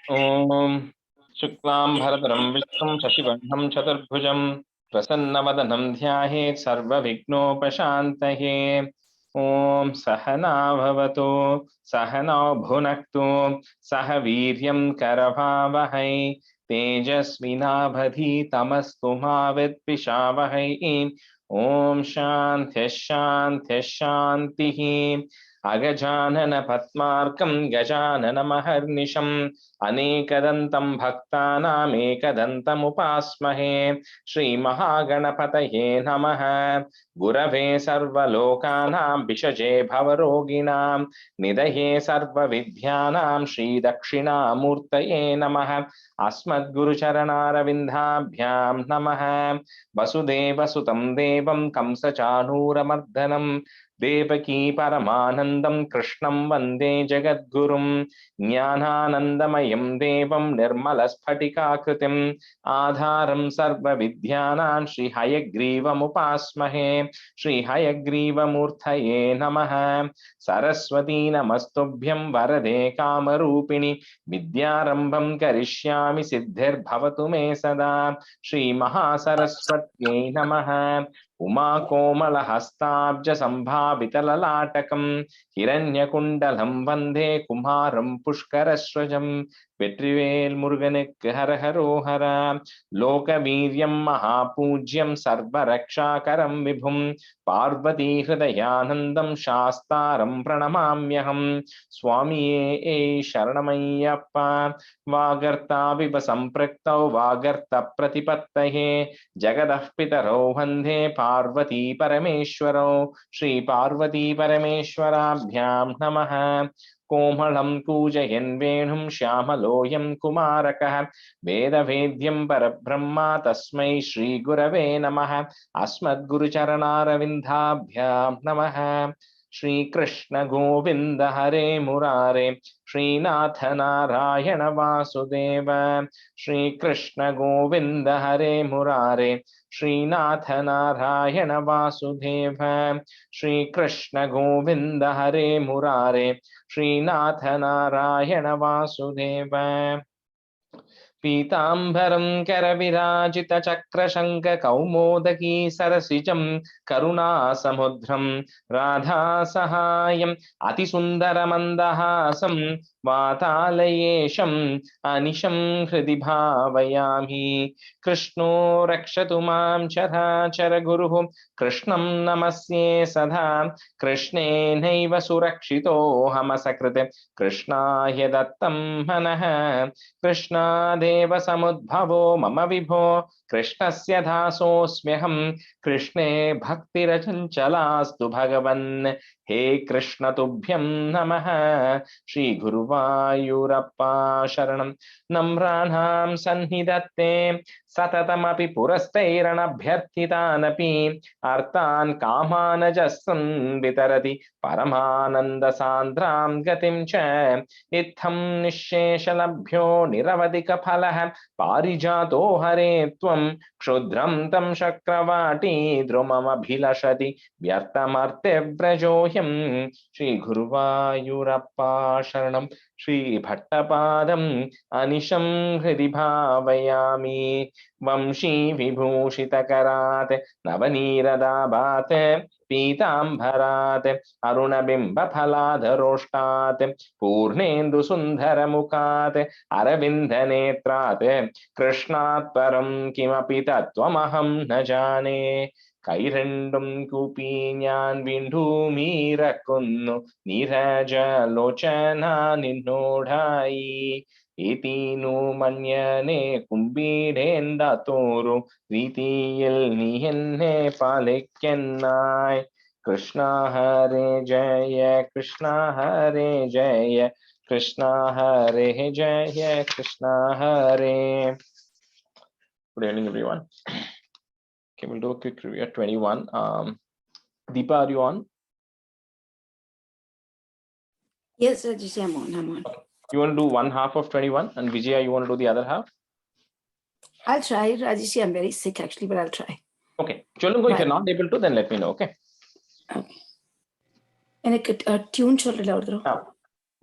Om Shuklam Bharadram Vishnu Shashivarnam Chaturbhujam Prasanna Dhyayet Sarva Vignopashantaye. Om Sahana Bhavatu Sahana Bhunaktu Sahaviryam Karavavahai Tejasvinabhadhi Tamastu Mavitpishavahai. Om Shanti Shanti Shantihi. Agajanana Patmarkam Gajanana Maharnisham Anekadantam Bhaktanam Ekadantam Upasmahe Shri Mahaganapataye Namaha Gurave Sarvalokanam Bishaje Bhavaroginam Nidaye Sarva Vidhyanam Shri Dakshina Murtaye Namaha Asmad Guru Charanara Vindhabhyam Namaha Vasudeva Sutam Devam Kamsa Chanura Mardhanam Devaki Paramanandam Krishnam Vande Jagadgurum Jnananandamayam Devam Nirmala Sphatikakritim Adharam Sarva Vidhyanam Shri Hayagrivam Upasmahe Shri Hayagriva Namaha Saraswati Namastubhyam Varade Kamarupini Vidyarambham Karishyami Siddhir Bhavatu Me Sada Shri Mahasaraswatye Namaha Uma Komala Hastabja Sambhavitalatakam Hiranyakundalam Vande Kumaram Pushkarasrajam Vetrivel Muruganik Har Haro Hara Loka Viryam Mahapujyam Sarvaraksha Vibhum Parvati Hridayanandam Shastaram Pranamamyaham Swami Sharanamayappa Vagarta Viva Sampraktau Vagarta Pratipattahe Jagadah Pitaro Vande Parvati Parameshwaro Shri Parvati Parameshwarabhyam Namaha Komalam Kujayan Venum Shyamaloyam Kumarakah Veda Vedyam Parabrahma Tasmai Shri Gurave Namaha Asmad Guru Charanara Vindhabhyam Namaha Shri Krishna Govinda Hare Murare Shri Natha Narayana Vasudeva Shri Krishna Govinda Hare Murare Shri Natha Narayana Vasudeva Shri Krishna Govinda Hare Murare Shri Natha Narayana Vasudeva Pitambaram Karavirajita Chakrashanka Kaumodaki Sarasijam Karuna Samudram Radha Sahayam Atisundara Mandahasam Vatalayesham Anisham Hridi Bhavayami Krishno Rakshatu Mam Charachara Guruhu Krishnam Namasye Sadha Krishne Naiva Surakshito Hamasakrite Krishnaya Dattam Manaha Krishna Deva Samudbhavo Mama Vibho Krishnasya Dasosmyaham Krishne Bhaktirachanchalastu Bhagavan He Krishna Tubhyam Namaha Shri Guruvayurappa Sharanam Namranam Sanhidatte Satatamapi Purastairanabhyarthitanapi Artan Kamanajasan Vitarati Paramananda Sandram Gatim Cha Itham Nisheshalabhyo Niravadika Phalah Parijato Hare Tvam Kshudram Tam Shakravati Drumam Abhilashati Vyartamarte Vrajohyam Shri Guruvayurappa Sharanam Shri Bhattapadam Anisham Hridi Bhavayami Vamshi Vibhushitakarat Navaniradabat Pitambarat Arunabimba Phaladharoshtat Purnendu Sundaramukat Aravindanetrat Krishnat Param Kimapi Tattvamaham Najane Kairandum Kupinyan Vindhu Mirakunnu Niraja Lochana Ninodhai Itinu Manyane Kumbidenda Toru Ritiyil Nihenne Palekyanai Krishna Hare Jaya Krishna Hare Jaya Krishna Hare Jaya Krishna Hare. Good evening, everyone. Okay, we'll do a quick review at 21. Deepa, are you on? Yes, Rajesh, I'm on. Okay. You want to do one half of 21, and Vijaya, you want to do the other half? I'll try, Rajesh. I'm very sick actually, but I'll try. Okay. Cholungo, if you're not able to, then let me know, okay? Okay. And a tune cholra.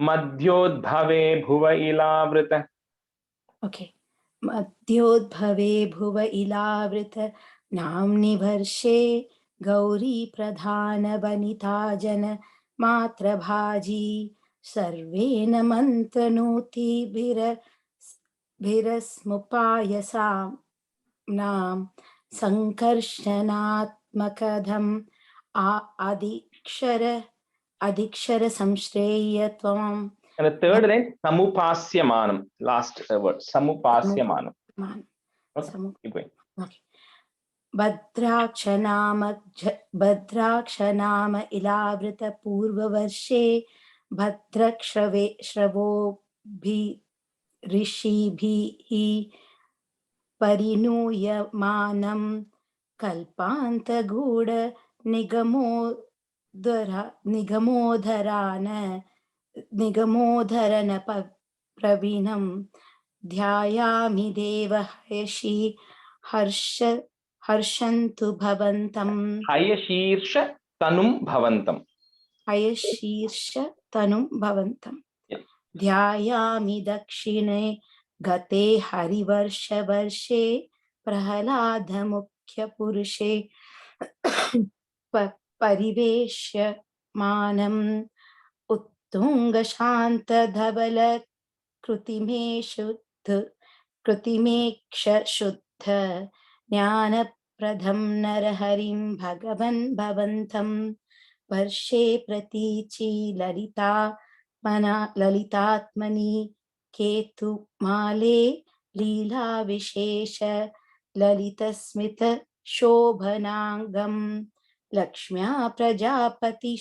Madhyodbhave bhuva ilavrita. Okay. Madhyodbhave bhuva ilavrita namni varshe gauri pradhana vanita jana matra bhaji sarvena mantranoti bhirasmupayasam nam sankarshanatmakadham adikshara samshreyatvam. And the third line, samupasyamanam. Last word, samupasyamanam. Okay, keep going. Okay. Bhadrakshanama ilavrita purvavarshe bhadrakshravo rishibhi parinuyamanam kalpantaguda nigamodharana pravinam dhyayami deva hayashi harshantu bhavantam. Hayashirsha tanum bhavantam. Hayashirsha tanum bhavantam. Yeah. Dhyayami dakshine gate harivarsha varshe prahalada mukhya purushe pariveshya manam uttunga shanta dhavala krutimeksha shuddha jnana pradham naraharim bhagavan bhavantam varshe pratichi lalitatmani ketu male leela vishesha lalitasmita shobhanangam lakshmya prajapati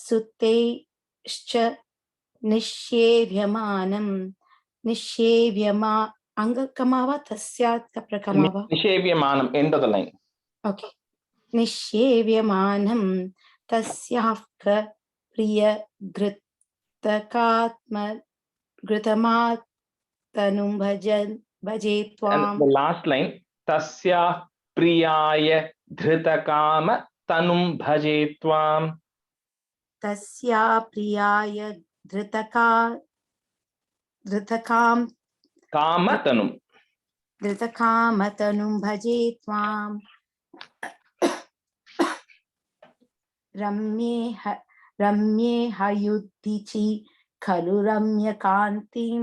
sutescha nishyevyamanam angakamava tasyat prakamava. Nishevyamanam, end of the line. Okay. Nishyevyamanam tasyafka priya gritamattanum bhaje tvam. And the last line, tasya priyaya dhritakama tanum bhaje tvam. Tasya priyaya dhritakam Kamatanum. Dhritakamattanum bhaje tvam. Ramye hayudhichi khalu ramya kantim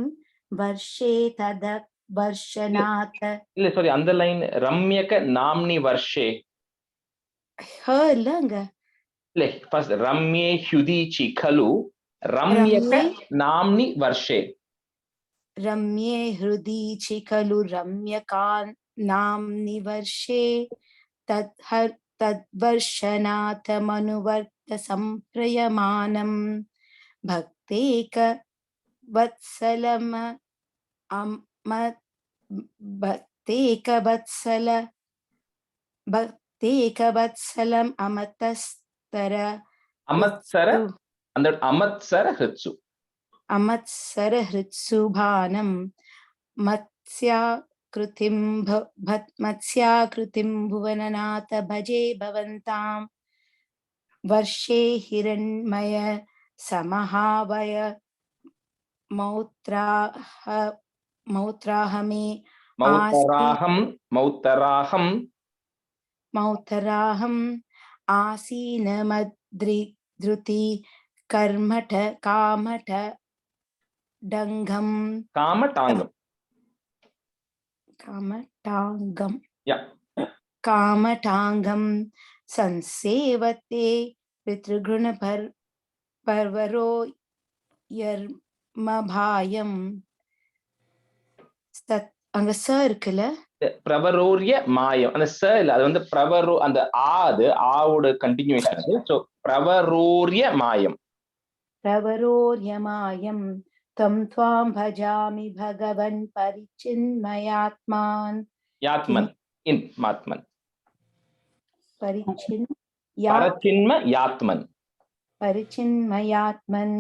varshe tadak varshanata. Sorry, underline ramyaka namni varshe. Langa. First, ramye hyudichi khalu ramyaka namni varshe. Ramye hrudichi khalu ramyakan namni varshe tadvarshanatha manuvarta samprayamanam bhakteka vatsalam amatastara Amatsara, and that amatsara hritsu. Amatsara hritsu matsya kritim bhuvananatha bhaje bhavantam varshe hiranmaya samahavaya mautrahame mautaraham asina madridruti karmata kamata dangam kamatangam. Yeah. Kamatangam sansevate pitruguna parvaro yarmabhayam. அங்க ச இருக்குல்ல, பிரவரோரிய மாயம். அந்த ச இல்ல, அது வந்து பிரவரோ, அந்த ஆது ஆவோட கண்டினியூஷன் அது. சோ பிரவரோரிய மாயம். பிரவரோரிய மாயம் தம் த்வாம் பஜாமி பகவன் பரிச்சின்மயாத்மான். யாத்மன், இன் மாத்மன். பரிச்சின்மயாத்மன். பரிச்சின்மயாத்மன்.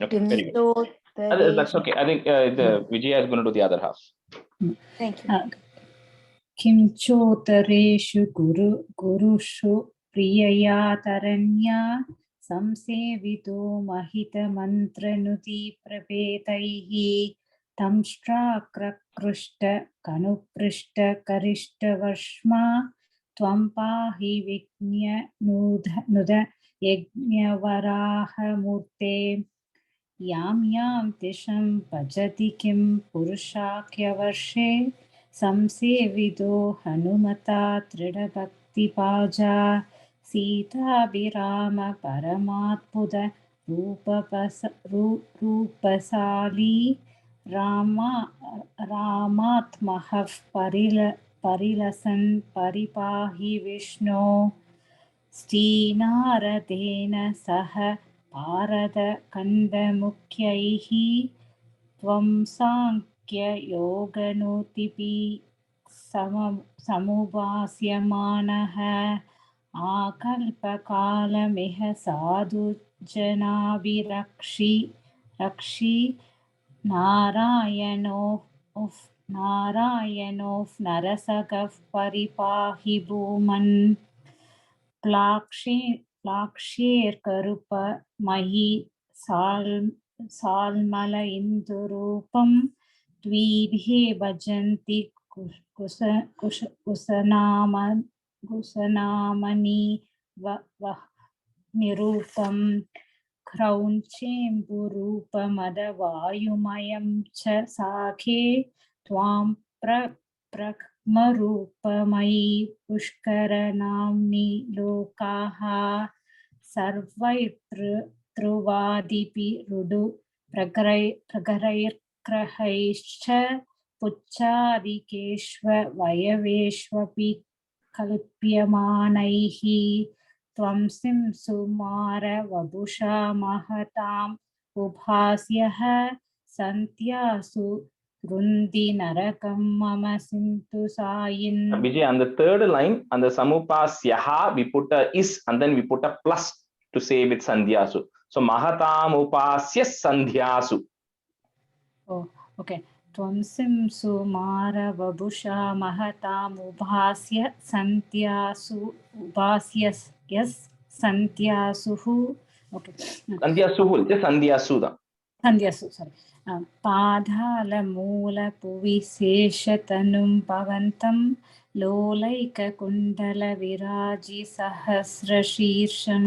Okay, very good. That's okay. I think Vijaya is going to do the other half. Thank you. Kimchotareshu gurushu priyaya taranya संसेवितो महितमन्त्रनुति प्रपेतैः तंष्ट्राक्रकृष्ट कनुपृष्ट करिष्टवर्ष्मा त्वं पाहि विज्ञनुद यज्ञवराहमूर्ते यां यां तिशं भजति किं पुरुषाख्यवर्षे संसेवितो हनुमता दृढभक्तिपाजा सीताभिराम परमात्मुद रूपशाली रामात्महः परिलसन् परिपाहि विष्णो श्रीनारदेन सह पारदखण्डमुख्यैः त्वं साङ्ख्ययोगनुतिभिः समुपास्यमानः आकल्पकालमिह साधुजनाभिरक्षि नारायणो नरसखः परिपाहि भूमन् प्लाक्ष्येर्करुपमयि साल्मल इन्दुरूपं द्वीभे भजन्ति कुसनामनि निरूपं क्रौञ्चेम्बुरूपमदवायुमयं च साखे त्वां ब्रह्मरूपमयि पुष्करनाम्नि लोकाः सर्वैर्ध्रुवादिभिरुडु प्रगरैर्ग्रहैश्च पुच्छादिकेष्ववयवेष्वपि कल्प्यमानैः त्वं सिंसुमार वपुषा महताम् उभास्यः सन्त्यासु रुन्धि नरकं मम सिन्तु सायिन्. Vijay, on the third line, on the samupasyaha, we put a is and then we put a plus to say with sandhyasu. So mahatam upasya sandhyasu. Oh, okay. Tvam simsumara vabusha mahatam ubhasya sandhyasu ubhasyas yes sandhyasuhu. Okay. Sandhyasuhu, just sandhyasuda. Sandhyasu, sorry. Padhala moola puvi seshatanum pavantam lolaika kundala viraji sahasra shirsham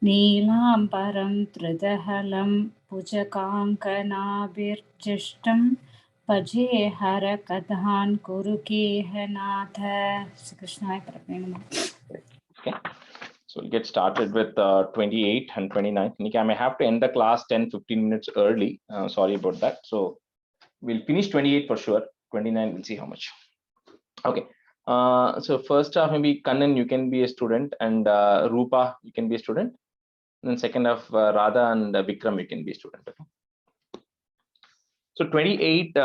Neelambaram tridahalam pujakankanabirjishtam Paje hara kadhan kurukehanatha. Krishna Prabhu. Okay. So we'll get started with 28 and 29. Nikki, I may have to end the class 10-15 minutes early. Sorry about that. So we'll finish 28 for sure. 29, we'll see how much. Okay. So first half, maybe Kannan, you can be a student, and Rupa, you can be a student. And then second half, Radha and Vikram, you can be a student. Okay? So 28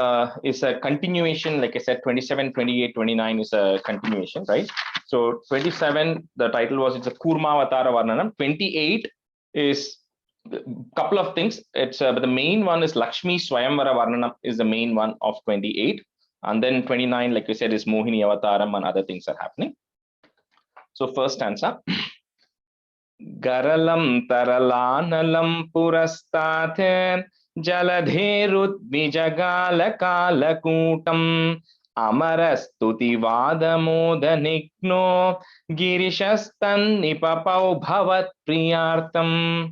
is a continuation. Like I said, 27, 28, 29 is a continuation, right? So 27, the title was, it's a Kurmavatara Varnanam. 28 is a couple of things. It's but the main one is Lakshmi Swayamvara Varnanam is the main one of 28. And then 29, like we said, is Mohini Avataram and other things are happening. So first stanza. Garalam taralanalam purastate jaladherudvijagala kalakutam amarastuti vadamodanigno girishastan nipapau bhavat priyartam.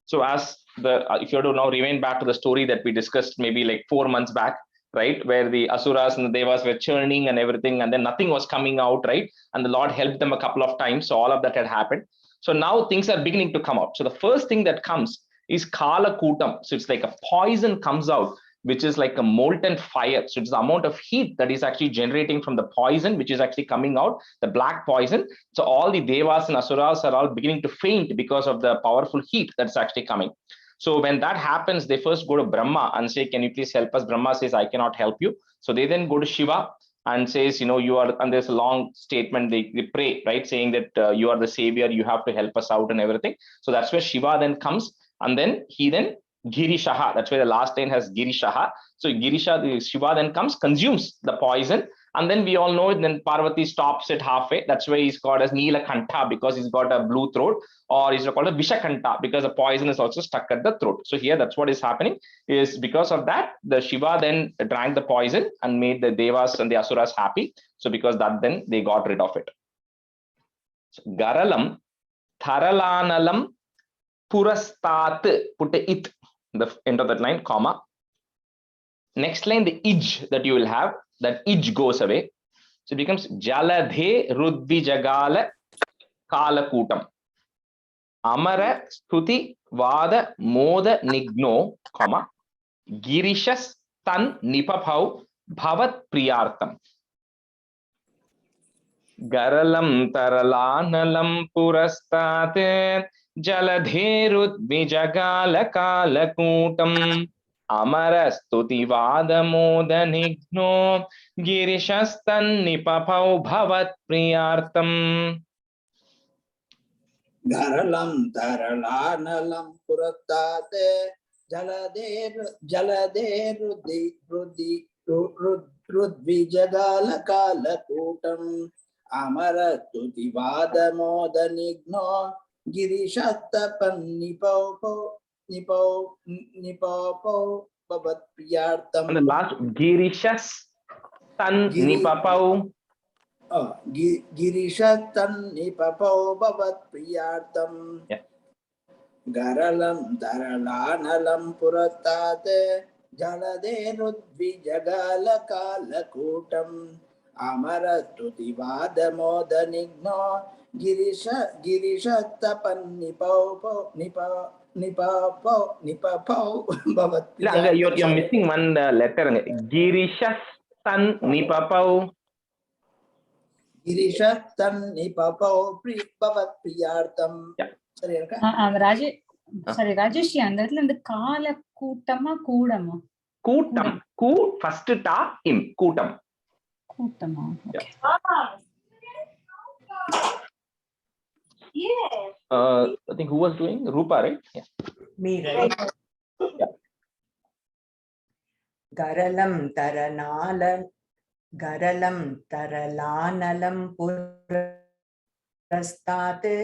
So as the if you have to now rewind back to the story that we discussed maybe like 4 months back, right, where the asuras and the devas were churning and everything, and then nothing was coming out, right, and the Lord helped them a couple of times. So all of that had happened. So now things are beginning to come out. So the first thing that comes is Kala Kutam. So it's like a poison comes out, which is like a molten fire. So it's the amount of heat that is actually generating from the poison, which is actually coming out, the black poison. So all the devas and asuras are all beginning to faint because of the powerful heat that's actually coming. So when that happens, they first go to Brahma and say, can you please help us? Brahma says, I cannot help you. So they then go to Shiva and says, you are, and there's a long statement, they pray, right, saying that you are the savior, you have to help us out and everything. So that's where Shiva then comes, and then he then Girishaha, that's where the last line has Girishaha. So Girisha, Shiva then comes, consumes the poison, And then we all know then Parvati stops it halfway. That's why he's called as Neelakanta, because he's got a blue throat, or he's called a Vishakanta because the poison is also stuck at the throat. So here that's what is happening, is because of that the Shiva then drank the poison and made the Devas and the Asuras happy. So because that then they got rid of it. So, Garalam Tharalanalam Purastat, put the it, the end of that line, comma. Next line, the ij that you will have, that ij goes away. So it becomes Jaladhe Rudvijagala Kalakutam. Amara Stuti Vada Moda Nigno, comma, Girishas Tan Nipapau Bhavat Priyartam. Garalam Taralanalam Purastate Jaladherut Vijagala Kalakutam Amara Stuti Vada Moda Nigno Girishastan Nipapau Bhavat Priyartam. Garalam Taralanalam Puratate Jalade Rudvijagala Kalakutam Amara Tutivada Modanigno Girishattapan Nipo Babat Priyartam. And the last Girishas Tan Nipapau. Girishatan Nipapau Babat Priyartam. Yeah. Garalam Daralanalam Puratate Jalade Rudvijagala Kalakutam Amara Tutivada Modanigno Girishatapan Nipapau Babat Priyartam. You're missing one letter. Girishas Tan Nipapau. Girishatan Nipapau Babat Priyartam. Yeah. Rajesh அந்த இடத்துல இந்த கால கூட்டமா கூடமா? Kutam. Ku first ta im. Kutam. கூட்டமா? Yes. I think who was doing? Rupa, right? Yeah. Me, right? Yeah. Garalam taralanalam purastate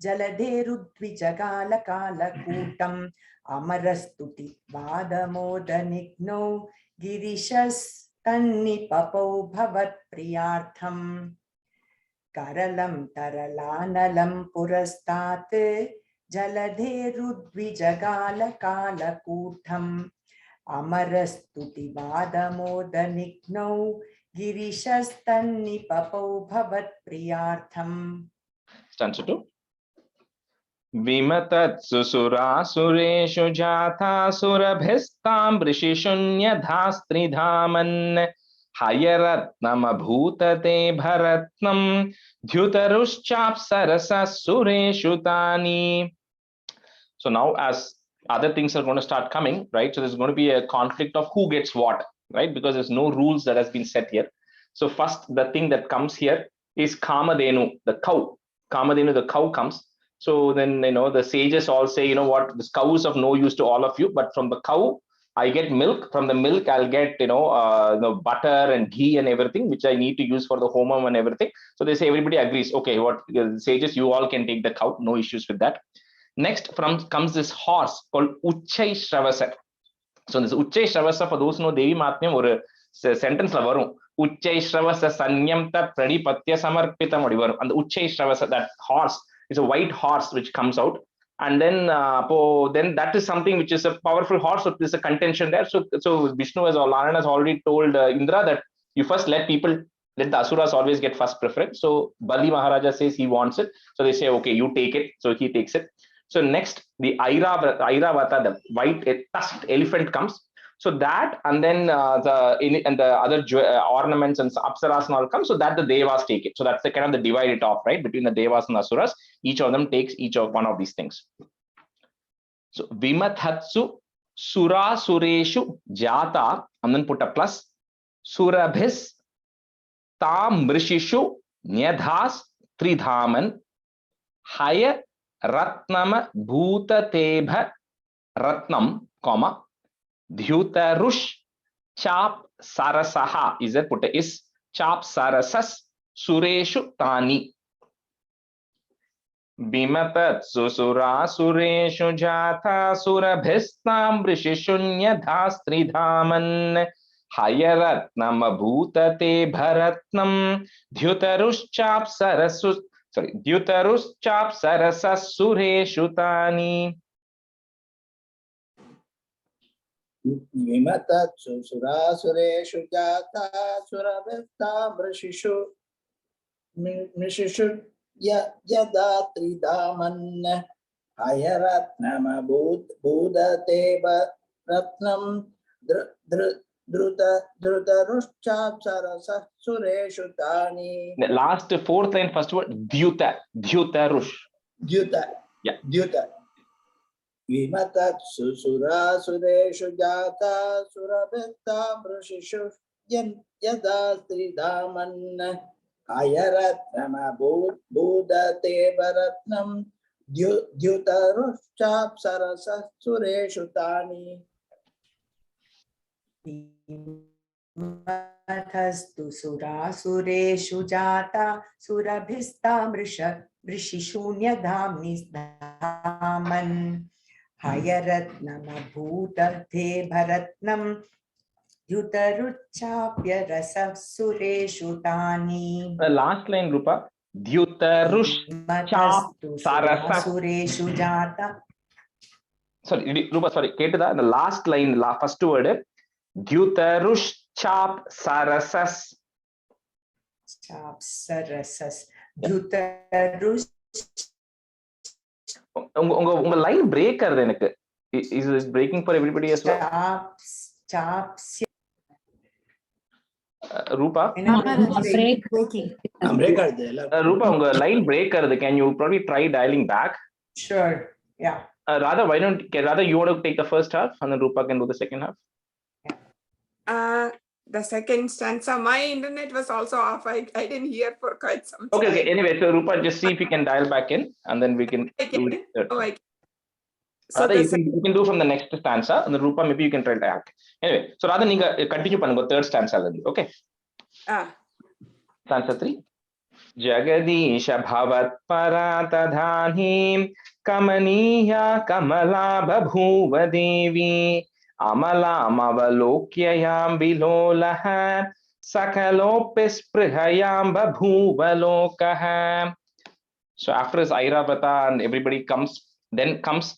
Jaladherudvijagala Kalakutam Amarastuti Vadamodanigno Girishas Tannipapau Bhavat Priyartham. Karalam Taralanalam Purastate Jaladherudvijagala Kalakutam Amarastuti Vadamodanigno Girishas Tannipapau Bhavat Priyartham. Stanza 2. Vimatat susurasureshu jatha surabhistam brishishunyadhastri dhaman hayaratnamabhutate bharatnam dhyutaruschapsarasa sureshu tani. So now as other things are going to start coming, right? So there's going to be a conflict of who gets what, right? Because there's no rules that has been set here. So first the thing that comes here is Kamadhenu, the cow. Kamadhenu, the cow comes. So then, the sages all say, what, this cow is of no use to all of you, but from the cow, I get milk. From the milk, I'll get, butter and ghee and everything, which I need to use for the homam and everything. So they say, everybody agrees. Okay, what sages, you all can take the cow. No issues with that. Next comes this horse called Uchchai Shravasa. So this Uchchai Shravasa, for those who know Devi Mahatmyam, or sentence la varum. Uchchai Shravasa Sanyamta Pranipatya Samarpita Modi varum. And the Uchchai Shravasa, that horse, is a white horse which comes out, and then that is something which is a powerful horse. So there's a contention there. So Vishnu has already told Indra that you first let the Asuras always get first preference. So Bali Maharaja says he wants it. So they say, okay, you take it. So he takes it. So next the Airavata, the white tusked elephant comes. So that, and then the other ornaments and apsaras and all come. So that the Devas take it. So that's the kind of the divide it off, right, between the Devas and the Asuras. Each of them takes each of one of these things. So Vimathatsu Sura Sureshu Jata, and then put a plus. Surabhis Tam Rishishu Nyadhas Tridhaman Haya Ratnama Bhuta Tebha Ratnam, comma. Dhyutarush Chap Sarasaha is a put is चाप्सरसस् सुरेषु तानि बिमतत्सु सुरासुरेषु जाता सुरभिस्तां ऋषिशून्यधा स्त्रिधामन् हयरत्नमभूतते भरत्नं द्युतरुश्चाप्सरसः सुरेषु तानि विमतत्सु सुरासुरेषु जाता सुरभिस्तां ऋषिषु यदा त्रिधामन् हयरत्नमभूदते रत्नं धृतरुश्चाप्सरसः सुरेषु तानि. The last fourth line, first word, Dhyutarush. Dyuta. Vimatatsu surasureshu jata surabhestam ऋषिषु यदा त्रिधामन् हयरत्नमभूदते भरत्नं द्युतरुश्चाप्सरसः सुरेषु तानि. तस्तु सुरासुरेषु जाता सुरभिस्तां ऋषिशून्यधाम्नि धामन् हयरत्नमभूदते भरत्नं द्युतरुच्चाप्यरसः सुरेषु तानि. The last line, Rupa, सुरेषु जाता. Sorry, Rupa, sorry, the last line, first word, Dhyutarushchapsarasas. Chapsarasas. Dhyutarush. Unga line break karde enakku. Is it breaking for everybody as well? Chaps. Rupa. Breaking. Rupa, unga line break karde. Can you probably try dialing back? Sure. Yeah. Radha, you want to take the first half and then Rupa can do the second half? The second stanza, my internet was also off. I didn't hear for quite some time. Okay. Anyway, so Rupa, just see if you can dial back in and then we can do it. So Radha, you can do from the next stanza and then Rupa, maybe you can try back. Anyway, so Radha, you continue panungo third stanza. Okay. Stanza 3. Jagadisha bhavat paratadhanhim kamaniya kamala babhuva devi amalamalokayam bilolaha sakalopisprihayam babhuva lokaha. So after his Airavata and everybody comes, then comes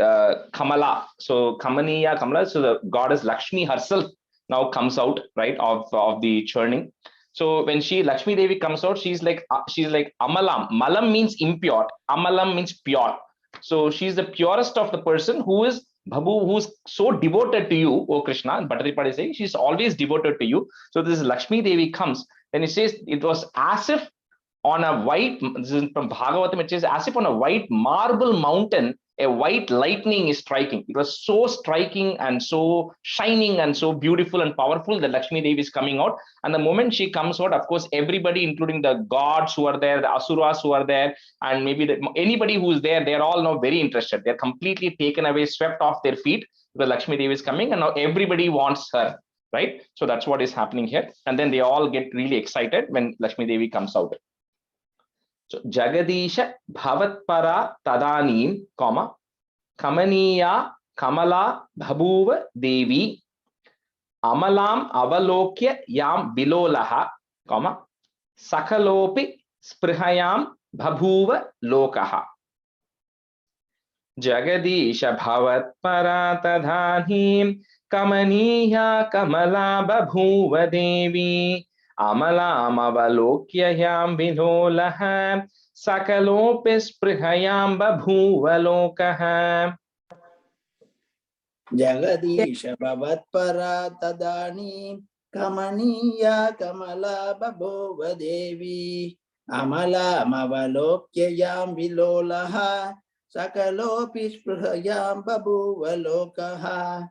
Kamala. So Kamaniya Kamala, so the goddess Lakshmi herself now comes out, right, of the churning. So when Lakshmi Devi comes out, she's like Amalam. Malam means impure. Amalam means pure. So she's the purest of the person who is Bhabu, who's so devoted to you, O Krishna. And Bhattaripad is saying she's always devoted to you. So this Lakshmi Devi comes, and it says it was as if on a white, this is from Bhagavatam, it says as if on a white marble mountain, a white lightning is striking. It was so striking and so shining and so beautiful and powerful that Lakshmi Devi is coming out. And the moment she comes out, of course, everybody, including the gods who are there, the asuras who are there, and maybe anybody who's there, they're all now very interested. They're completely taken away, swept off their feet because Lakshmi Devi is coming, and now everybody wants her, right? So that's what is happening here. And then they all get really excited when Lakshmi Devi comes out. So Jagadisha Bhavatpara Tadanim, Kamaniya Kamala Bhabuva Devi Amalam Avalokya Yam Bilolaha, Sakalopi Sprihayam Bhabuva Lokaha. Jagadisha Bhavatpara Tadanim Kamaniya Kamala Bhabuva Devi Amalam Avalokyayam Bilolaha Sakalopisprihayam Babhuva Lokaha. Jagadisha Bhavatpara Tadani Kamaniya Kamala Babhuva Devi Amalam Avalokyayam Bilolaha Sakalopisprihayam Babhuva Lokaha.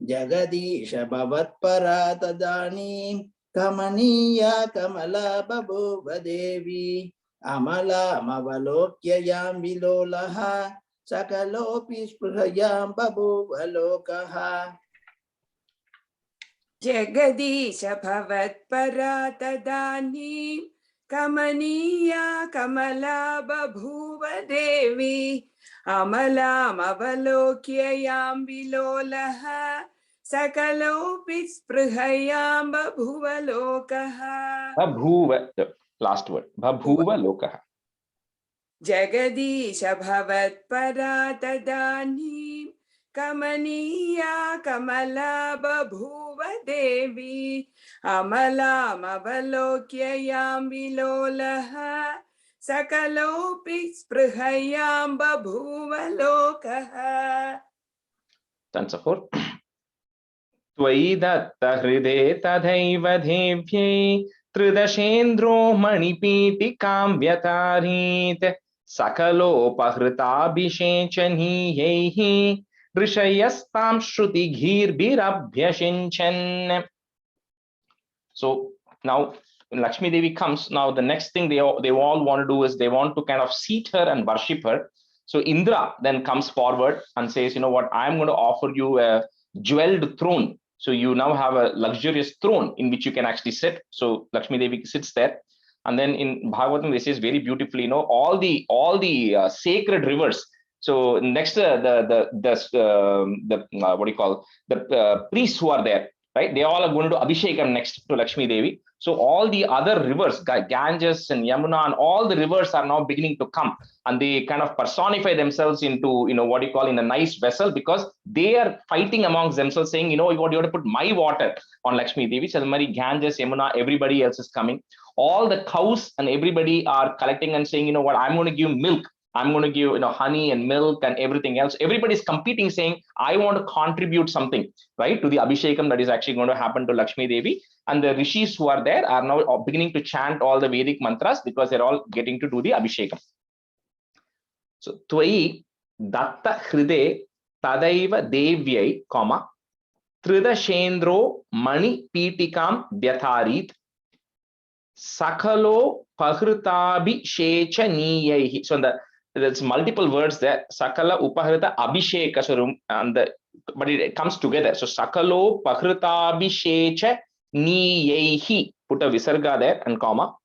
Jagadisha Bhavatpara Tadani Kamaniya Kamala Babhuva Devi Amalam Avalokyayam Bilolaha Sakalopi Sprihayam Babhuva Lokaha. जगदीश भवत्परा तदानीं कमनीया कमला बभूव देवी अमलामवलोक्य यां विलोलः सकलोऽपि स्पृहयां बभूव लोकः Bhabhuva, the last word. Bhabhuva lokah. जगदीश भवत्परा तदानीं कमनीया कमला बभूव देवी अमलामवलोक्य यां विलोलः सकलोऽपि स्पृहयां बभूव लोकः. Stanza 4. त्वयि दत्तहृदे तथैव देव्यै त्रिदशेन्द्रो मणिपीठिकां व्यतारीत् सकलोपहृताभिषेचनीयैः ऋषयस्तां श्रुतिगीर्भिरभ्यषिञ्चन्. So now when Lakshmi Devi comes, now the next thing they all want to do is they want to kind of seat her and worship her. So Indra then comes forward and says, you know what, I'm going to offer you a jeweled throne. So you now have a luxurious throne in which you can actually sit. So Lakshmi Devi sits there. And then in Bhagavatam, they says very beautifully, you know, all the sacred rivers. So next the what do you call, the priests who are there, right? They all are going to do Abhishekam next to Lakshmi Devi. So all the other rivers, Ganges and Yamuna and all the rivers are now beginning to come, and they kind of personify themselves into, you know, what you call, in a nice vessel, because they are fighting amongst themselves saying, you know what, you have to put my water on Lakshmi Devi. So Ganges, Yamuna, everybody else is coming. All the cows and everybody are collecting and saying, you know what, I'm going to give milk. I'm going to give, you know, honey and milk and everything else. Everybody's competing, saying, I want to contribute something, right, to the Abhishekam that is actually going to happen to Lakshmi Devi. And the rishis who are there are now beginning to chant all the Vedic mantras because they're all getting to do the Abhishekam. So, Tvai Datta Hride Tadaiva Devyai, comma, Tridashendro Mani Pitikam Vyatharit Sakalo Pahritabi Shecha Niyaihi. So, there's multiple words there. Sakala Upahrita Abhisheka. So, but it comes together. So, Sakalo Pahritabi Shecha Niyaihi. Put a visarga there and comma.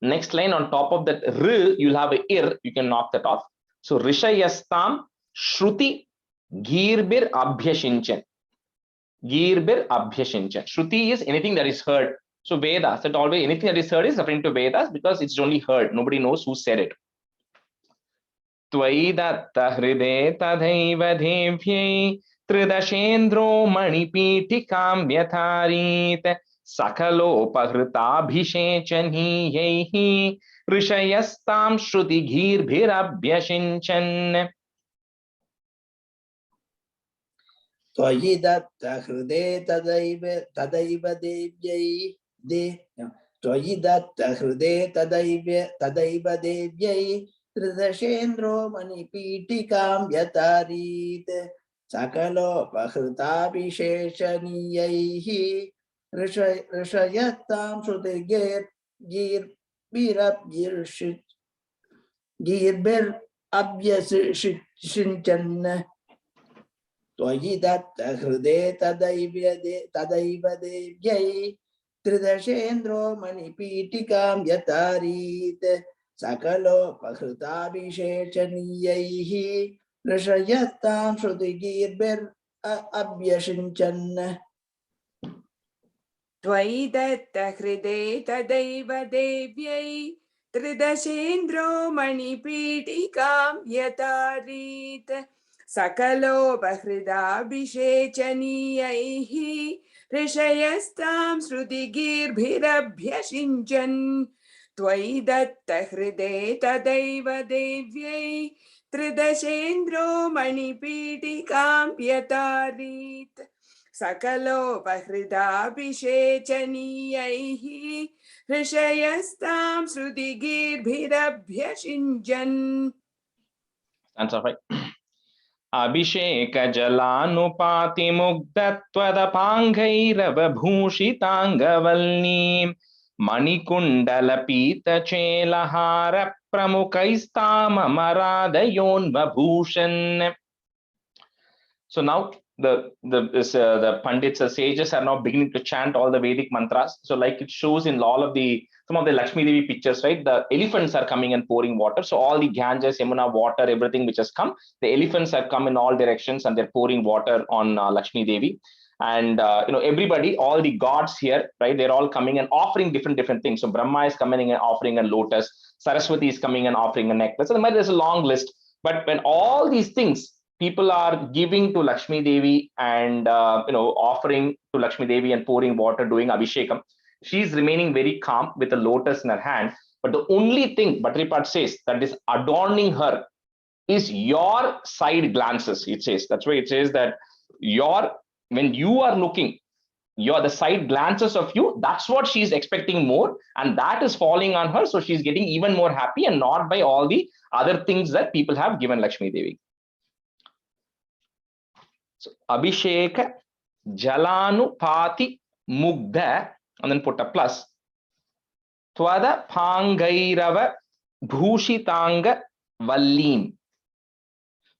Next line on top of that R, you'll have a ir. You can knock that off. So, Rishayastam Shruti Girbir Abhyashinchan. Girbir Abhyashinchan. Shruti is anything that is heard. So, Vedas, that always anything that is heard is referring to Vedas because it's only heard. Nobody knows who said it. Tvai datta hride tadhaiva devyai tridashendro manipitikam vyatharit sakalopahrtabhishechaniyaihi rishayastam shrutighirbhirabhyashinchan. त्वयि दत्तहृदे तदैव देव्यै त्वयि दत्तहृदे तदैव देव्यै त्रिदशेन्द्रो मणिपीठिकां व्यतारीत् सकलोपहृताभिषेचनीयैः ऋषयस्तां श्रुतिगीर्भिरभ्यषिञ्चन्. त्वयि दत्तहृदे तदैव देव्यै त्रिदशेन्द्रो मणिपीठिकां व्यतारीत् सकलोपहृताभिषेचनीयैः ऋषयस्तां श्रुतिगीर्भिरभ्यषिञ्चन्. त्वयि दत्तहृदे तदैव देव्यै त्रिदशेन्द्रो मणिपीठिकां व्यतारीत् सकलोपहृताभिषेचनीयैः ऋषयस्तां श्रुतिगीर्भिरभ्यषिञ्चन्. त्वयि दत्तहृदे तदैव देव्यै त्रिदशेन्द्रो मणिपीठिकां व्यतारीत् सकलोपहृताभिषेचनीयैः ऋषयस्तां श्रुतिगीर्भिरभ्यषिञ्चन्. Stanza 5. Abhisheka Jalanupati Mugdhattvadapangairabhushitangavalnim Manikundala Pita Chelahara Pramukaistama Maradayon Vabhushan. So now the pandits, the sages are now beginning to chant all the Vedic mantras. So like it shows in all of some of the Lakshmi Devi pictures, right? The elephants are coming and pouring water. So all the Ganges, Yamuna water, everything which has come, the elephants have come in all directions and they're pouring water on Lakshmi Devi. And everybody, all the gods here, right? They're all coming and offering different things. So Brahma is coming and offering a lotus. Saraswati is coming and offering a necklace. And there's a long list. But when all these things people are giving to Lakshmi Devi and offering to Lakshmi Devi and pouring water, doing Abhishekam, she's remaining very calm with a lotus in her hand. But the only thing Bhattaripat says that is adorning her is your side glances. It says that's why it says that when you are looking, the side glances of you, that's what she's expecting more, and that is falling on her. So she's getting even more happy, and not by all the other things that people have given Lakshmi Devi. So Abhishek Jalanupati Mugdha, and then put a plus. Tvada Pangairava Bhushitanga Vallim.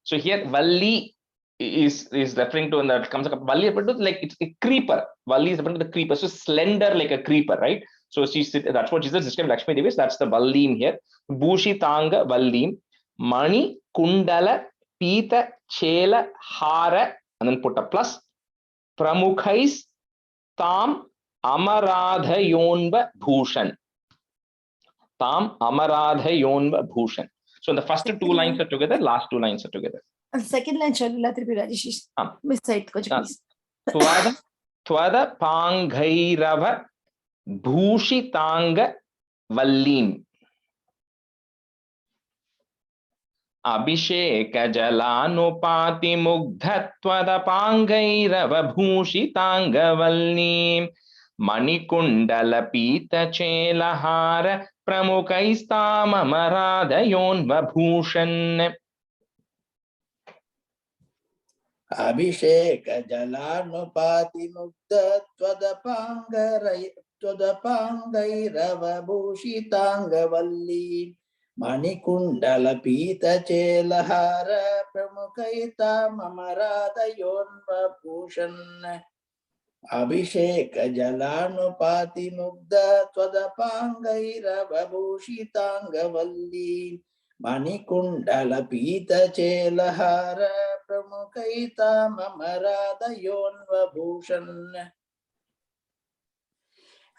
So here Valli is referring to, and that comes up Valli, but like it's a creeper. Valli is referring to the creeper, so slender like a creeper, right? So that's what Jesus described Lakshmi Devi. That's the Vallim here. Bhushitanga Vallim, Mani Kundala Pita Chela Hara, and then put a plus. Pramukhais Tam Amaradhayonva Bhushan. Tam Amaradhayonva Bhushan. So the first two lines are together, last two lines are together. And second line, Shalila Tripi Rajesh. Miss it, please. Tvada Pangairava Bhushitanga Vallim. Abhisheka Jalanupati Mugdhatvada Pangairava Bhushitanga Vallim. Manikundala Pita Chelahara Pramukaistama Maradayonva Bhushan. Abhisheka Jalanupati Mugdha Tvadapangairava Bhushitanga Valli Manikundala Pita Chelahara Pramukaita Mamaradayonva Bhushan. Abhisheka Jalanupati Mugdha Tvadapangairava Bhushitanga Valli Manikundala Pita Chelahara Pramukaita Mamaradayonva Bhushan.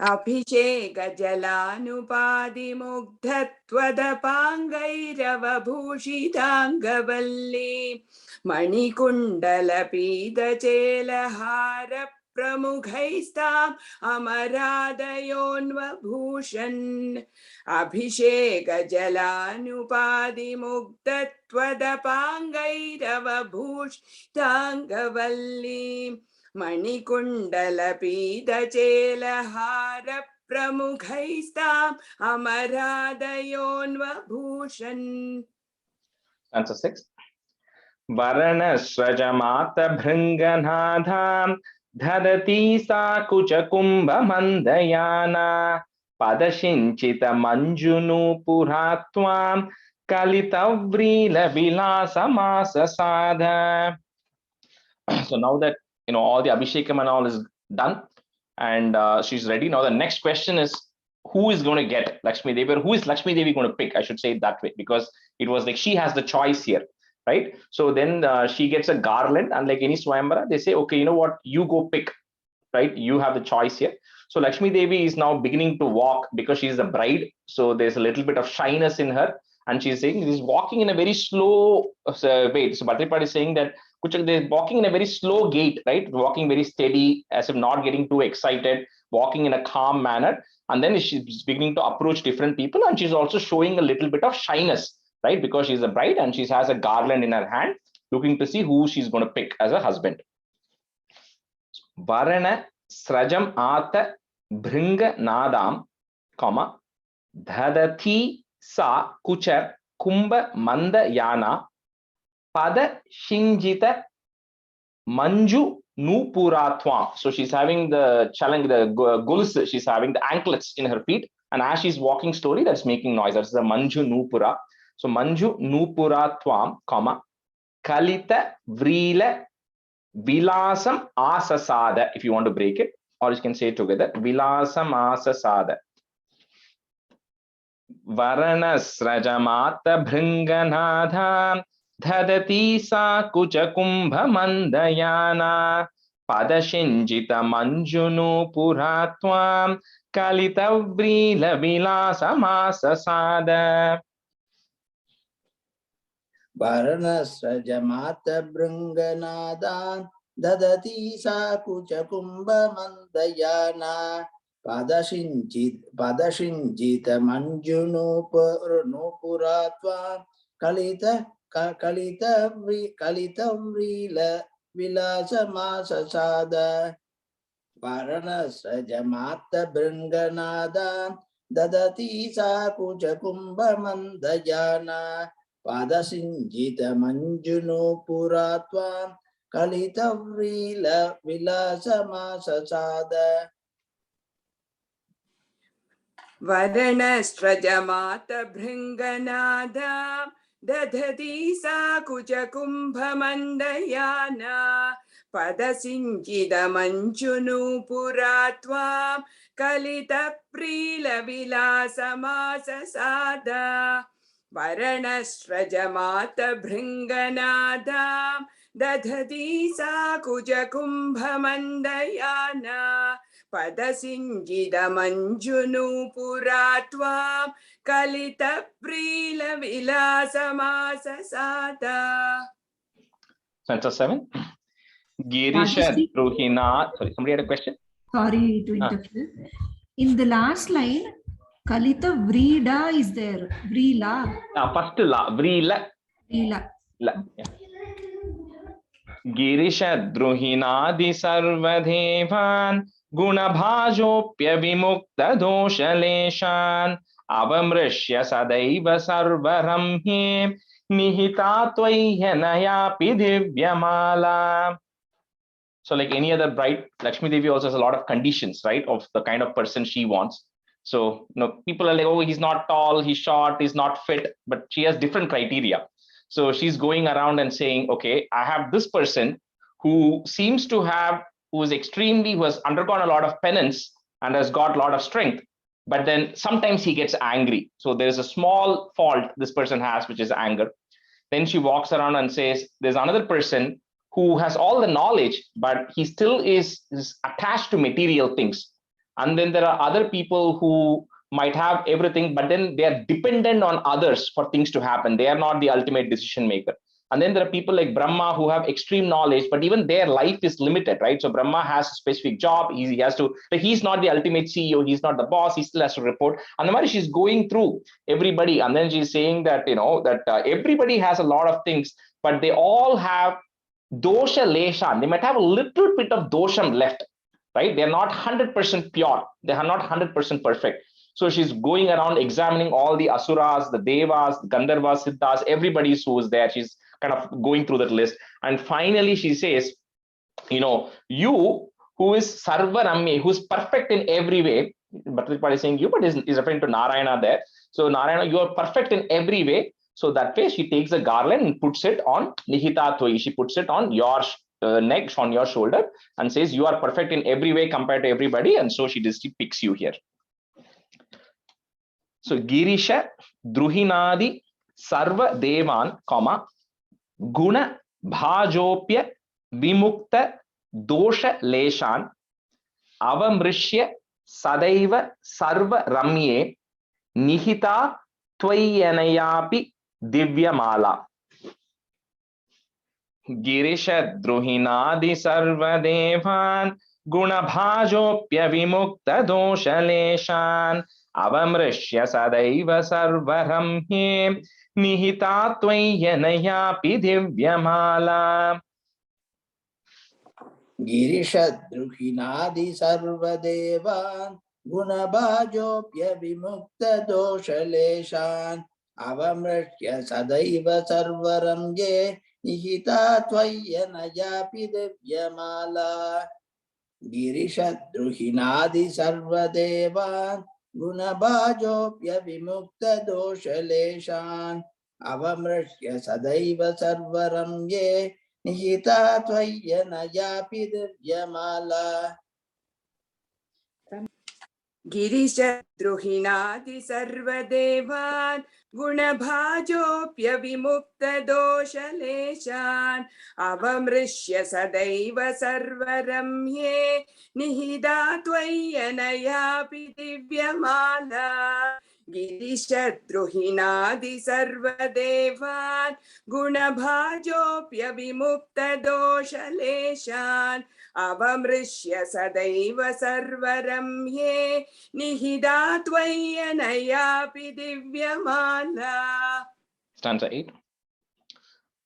Abhisheka Jalanupadi Mugdhatvadapangairava Bhushitanga Valli Manikundala Pita Chelahara Pramukhaistam Amaradayonva Bhushan. Abhisheka Jalanupadi Mugdhatvadapangairava Bhushitanga Valli Manikundala Pita Chelahara Pramukhaistam Amaradayonva Bhushan. Answer 6. Varana Srajamata Bhringanadham Dhadati Sakucha Kumbha Mandayana Padashinchita Manjunu Puratvam Kalitavrila Vilasa Masa Sadha. So now that all the Abhishekam and all is done, and she's ready. Now the next question is, who is going to get Lakshmi Devi, or who is Lakshmi Devi going to pick? I should say it that way, because it was like she has the choice here, right? So then she gets a garland, and like any Swayamvara, they say, okay, you know what, you go pick, right? You have the choice here. So Lakshmi Devi is now beginning to walk because she's a bride. So there's a little bit of shyness in her, and she's saying she's walking in a very slow way. So Bhattaripat is saying that they're walking in a very slow gait, right? Walking very steady, as if not getting too excited, walking in a calm manner. And then she's beginning to approach different people, and she's also showing a little bit of shyness, right? Because she's a bride and she has a garland in her hand, looking to see who she's going to pick as a husband. Varana Srajam Ata Bhringa Nadam, comma, Dhadati Sa Kuchar Kumbha Manda Yana Pada Shinjita Manju Nupuratwa. So she's having the challenge, the guls, she's having the anklets in her feet, and as she's walking slowly, that's making noise. That's the Manju Nupura. So Manju Nupuratwam, comma, Kalita Vrila Vilasam asasada, if you want to break it, or you can say it together. Vilasam asasada. Varanasrajamata bhringanadha dhadati sa kucha kumbha mandayana padashinjita manjunu puratvam kalitavrila vilasamasasada. Varanasrajamata bhringanadha dadati sa kucha kumbha mandayana padashinjita manjunupuratvā kalitavrila vilasamasasada. Varanasrajamata bhringanadha dadati sa kucha kumbha mandayana padashinjita manjunupuratvā kalitavrila vilasamasasada. Varanasrajamata bhringanadha dadhati sa kuja kumbhamandayana padasinjida manjunu puratva kalita prila vilasamasasada. Varanasrajamata bhringanadha dadhati sa kuja kumbhamandayana Padasinjida manjunu puratva kalita prila vilasamasasada. Stanza 7. Girisha Rajashri? Druhina. Sorry, somebody had a question? Sorry to interfere. In the last line, Kalita Vrida is there. Vrila. First la. Vrila. Vrila. La. Yeah. Girisha Druhinadi Sarvadevan Gunabhajopya Vimukta Doshaleshan Avamrishya Sadaiva Sarvaramhe Nihita Tvayanayapi Divyamala. So like any other bride, Lakshmi Devi also has a lot of conditions, right, of the kind of person she wants. So, people are like, oh, he's not tall, he's short, he's not fit, but she has different criteria. So she's going around and saying, okay, I have this person who seems to have, who has undergone a lot of penance and has got a lot of strength, but then sometimes he gets angry. So there's a small fault this person has, which is anger. Then she walks around and says, there's another person who has all the knowledge, but he still is attached to material things. And then there are other people who might have everything, but then they are dependent on others for things to happen. They are not the ultimate decision maker. And then there are people like Brahma who have extreme knowledge, but even their life is limited, right? So Brahma has a specific job. He has to, like, he's not the ultimate CEO. He's not the boss. He still has to report. And the matter, she's going through everybody. And then she's saying that, everybody has a lot of things, but they all have dosha leshan. They might have a little bit of dosham left, right? They're not 100% pure. They are not 100% perfect. So she's going around examining all the asuras, the devas, the gandharvas, siddhas, everybody who's there. She's kind of going through that list. And finally, she says, you who is sarvaramya, who's perfect in every way, Bhattacharya is saying you, but is referring to Narayana there. So Narayana, you are perfect in every way. So that way she takes a garland and puts it on Nihita Tvai. She puts it on your neck, on your shoulder, and says you are perfect in every way compared to everybody. And so she picks you here. So Girisha Druhinadi Sarva Devan, Guna Bhajopya Vimukta Dosha Leshan Avamrishya Sadaiva Sarva Ramye Nihita Tvayanayapi Divyamala. Girisha Druhinadi Sarva Devan Guna Bhajopya Vimukta Dosha Leshan Avamrishya Sadaiva Sarvaramhe Nihita Tvayanayapi Divyamala. Girisha Druhinadi Sarvadevan Gunabhajopya Vimukta Doshaleshan Avamrishya Sadaiva Sarvaramye Nihita Tvayanayapi Divyamala. Girisha Druhinadi Sarvadevan Gunabhajopya Vimukta Doshaleshan Avamrishya Sadaiva Sarvaramye nihita tvayyanaya pidivyamala. गिरिशद्रुहिणादि सर्वदेवान् गुणभाजोऽप्यविमुक्तदोषलेशान् अवमृश्य सदैव सर्वरम्ये निहिता त्वय्यनयापि दिव्यमाला गिरिशद्रुहिणादि सर्वदेवान् गुणभाजोऽप्यविमुक्तदोषलेशान् अवमृश्य सदैव सर्वरम्ये निहिता त्वय्यनयापि दिव्यमाला. Stanza 8.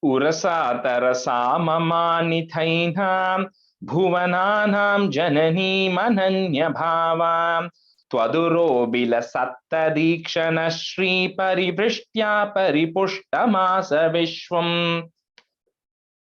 Urasa tarasa mamanithainam bhuvananam janani mananya bhavam twaduro bilasatta dikshana shri paribrishtya paripushtamasa vishwam.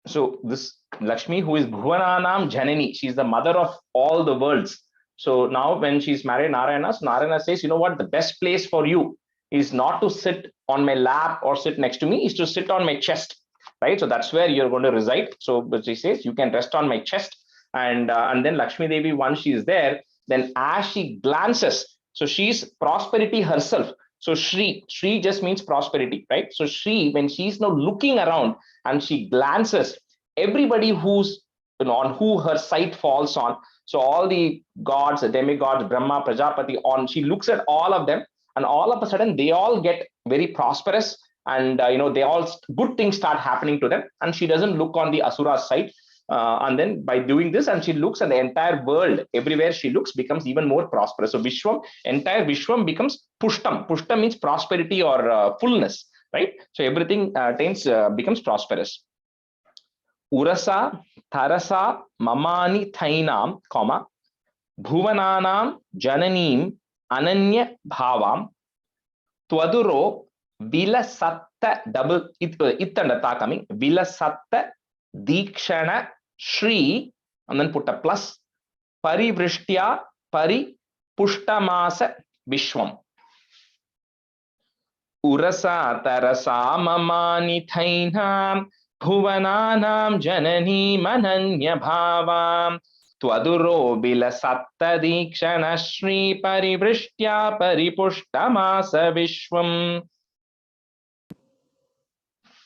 So this Lakshmi, who is Bhuvananam Janani, she's the mother of all the worlds. So now when she's married Narayana, so Narayana says, you know what, the best place for you is not to sit on my lap or sit next to me, is to sit on my chest, right? So that's where you're going to reside. So but she says, you can rest on my chest. And then Lakshmi Devi, once she's there, then as she glances, so she's prosperity herself. So Shri just means prosperity, right? So Shri, when she's now looking around and she glances, everybody who's, you know, on who her sight falls on, so all the gods, the demigods, Brahma, Prajapati, on, she looks at all of them, and all of a sudden they all get very prosperous, and you know, they all, good things start happening to them, and she doesn't look on the asura side. And then by doing this, and she looks, and the entire world, everywhere she looks, becomes even more prosperous. So Vishwam, entire Vishwam becomes Pushtam. Pushtam means prosperity or fullness, right? So everything becomes prosperous. Urasa tarasa mamani thainam, comma, bhuvananam jananim ananya bhavam twaduro vilasatta, double it and ta coming, vilasatta dikshana shri, and then put a plus, parivrishtya paripushtamasa vishwam. Urasa tarasa mamani thainam bhuvananam janani mananya bhavam twaduro vilasatta dikshana shri parivrishtya paripushtamasa vishwam.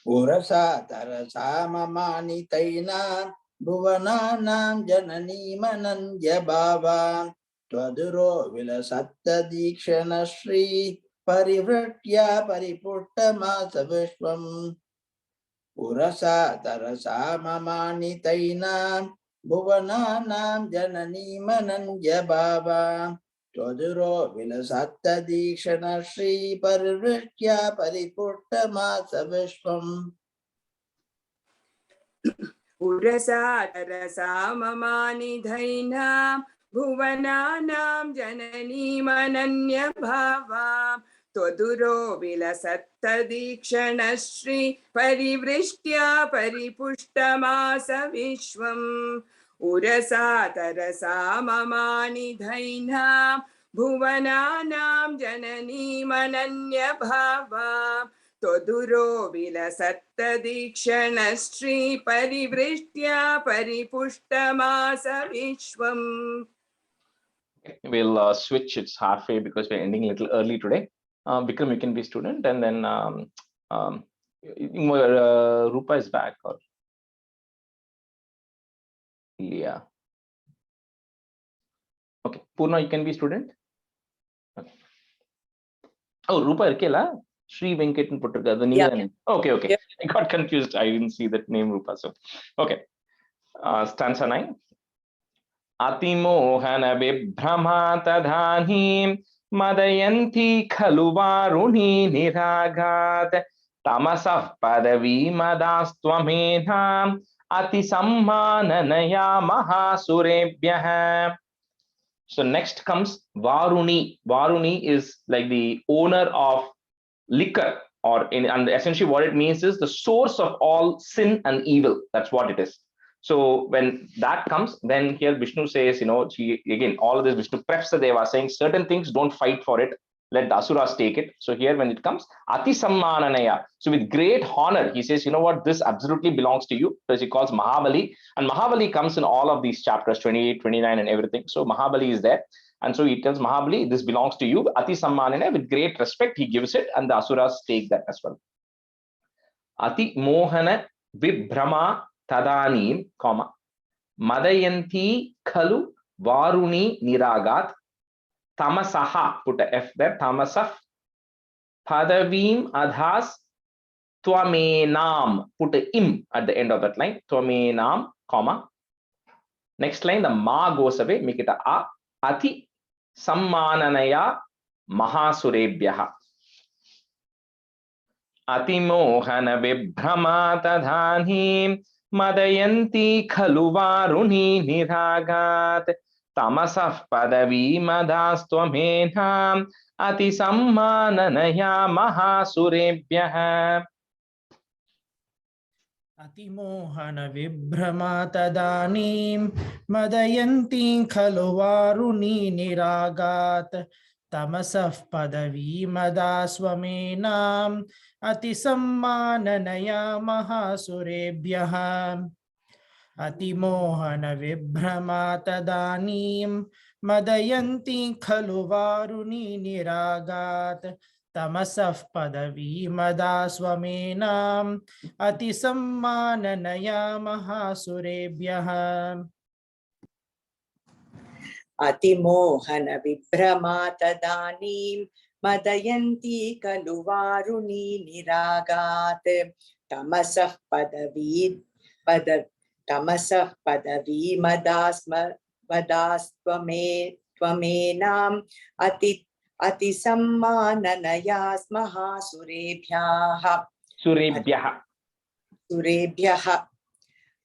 Urasa tarasa mamani taina bhuvananam janani mananya bhavam twaduro vilasatta dikshana shri parivritya pariputtamasa vishwam. Urasa tarasa mamani taina bhuvananam janani mananya bhavam twaduro vilasatta dikshana shri parivritya pariputtamasa vishwam. Urasa tarasa mamani dhainam bhuvananam janani mananya bhavam twaduro vilasatta dikshana shri parivrishtya paripushtamasa vishwam. Urasa tarasa mamani dhainam bhuvananam janani mananya bhavam twaduro vilasatta dikshana shri parivrishtya paripushtamasa vishwam. We'll switch, it's halfway because we're ending a little early today. Vikram, you can be student, and then Rupa is back, or yeah. Okay, Purna, you can be student. Okay. Oh, Rupa Irkela, Sri Venkat put together. Yeah. Okay, okay. Yeah. I got confused. I didn't see that name, Rupa. So, okay. Stanza 9. Atimohana vibhrama tadhanim madayanti khalu varuni niragat tamasah padavi madastvamedham ati sammananaya mahasurebhyah. So next comes Varuni. Varuni is like the owner of liquor, and essentially what it means is the source of all sin and evil. That's what it is. So when that comes, then here Vishnu says, you know, again, all of this Vishnu preps the Deva saying certain things don't fight for it, let the asuras take it. So here when it comes, ati sammananaya. So with great honor, he says, you know what, this absolutely belongs to you, because he calls Mahabali. And Mahabali comes in all of these chapters, 28, 29 and everything. So Mahabali is there. And so he tells Mahabali, this belongs to you, ati sammananaya, with great respect, he gives it, and the asuras take that as well. Ati mohana vibhrama tadanim, comma, madayanti khalu varuni niragat, tamasaha, put a F there, tamasaf, padavim adhas, tvamenam, put a im at the end of that line, tvamenam, comma. Next line, the ma goes away, make it a, ati sammananaya mahasurebhyaha. Atimohana vibhrama tadhanim madayanti khalu varuni niragat, tamasaf padavi madastvamenam ati sammananaya mahasurebhyaha. Atimohana vibhrama tadanim madayanti khalu varuni niragat, tamasaf padavi madasvamenam ati sammananaya mahasurebhyaha. Atimohana vibhrama tadanim madayanti khalu varuni niragat, tamasaf padavi madasvamenam ati sammananaya mahasurebhyaha. Atimohana vibhrama tadanim madayanti khalu varuni niragat, tamasah padavi madastvamenam ati sammananaya mahasurebhyaha. Surebhyaha.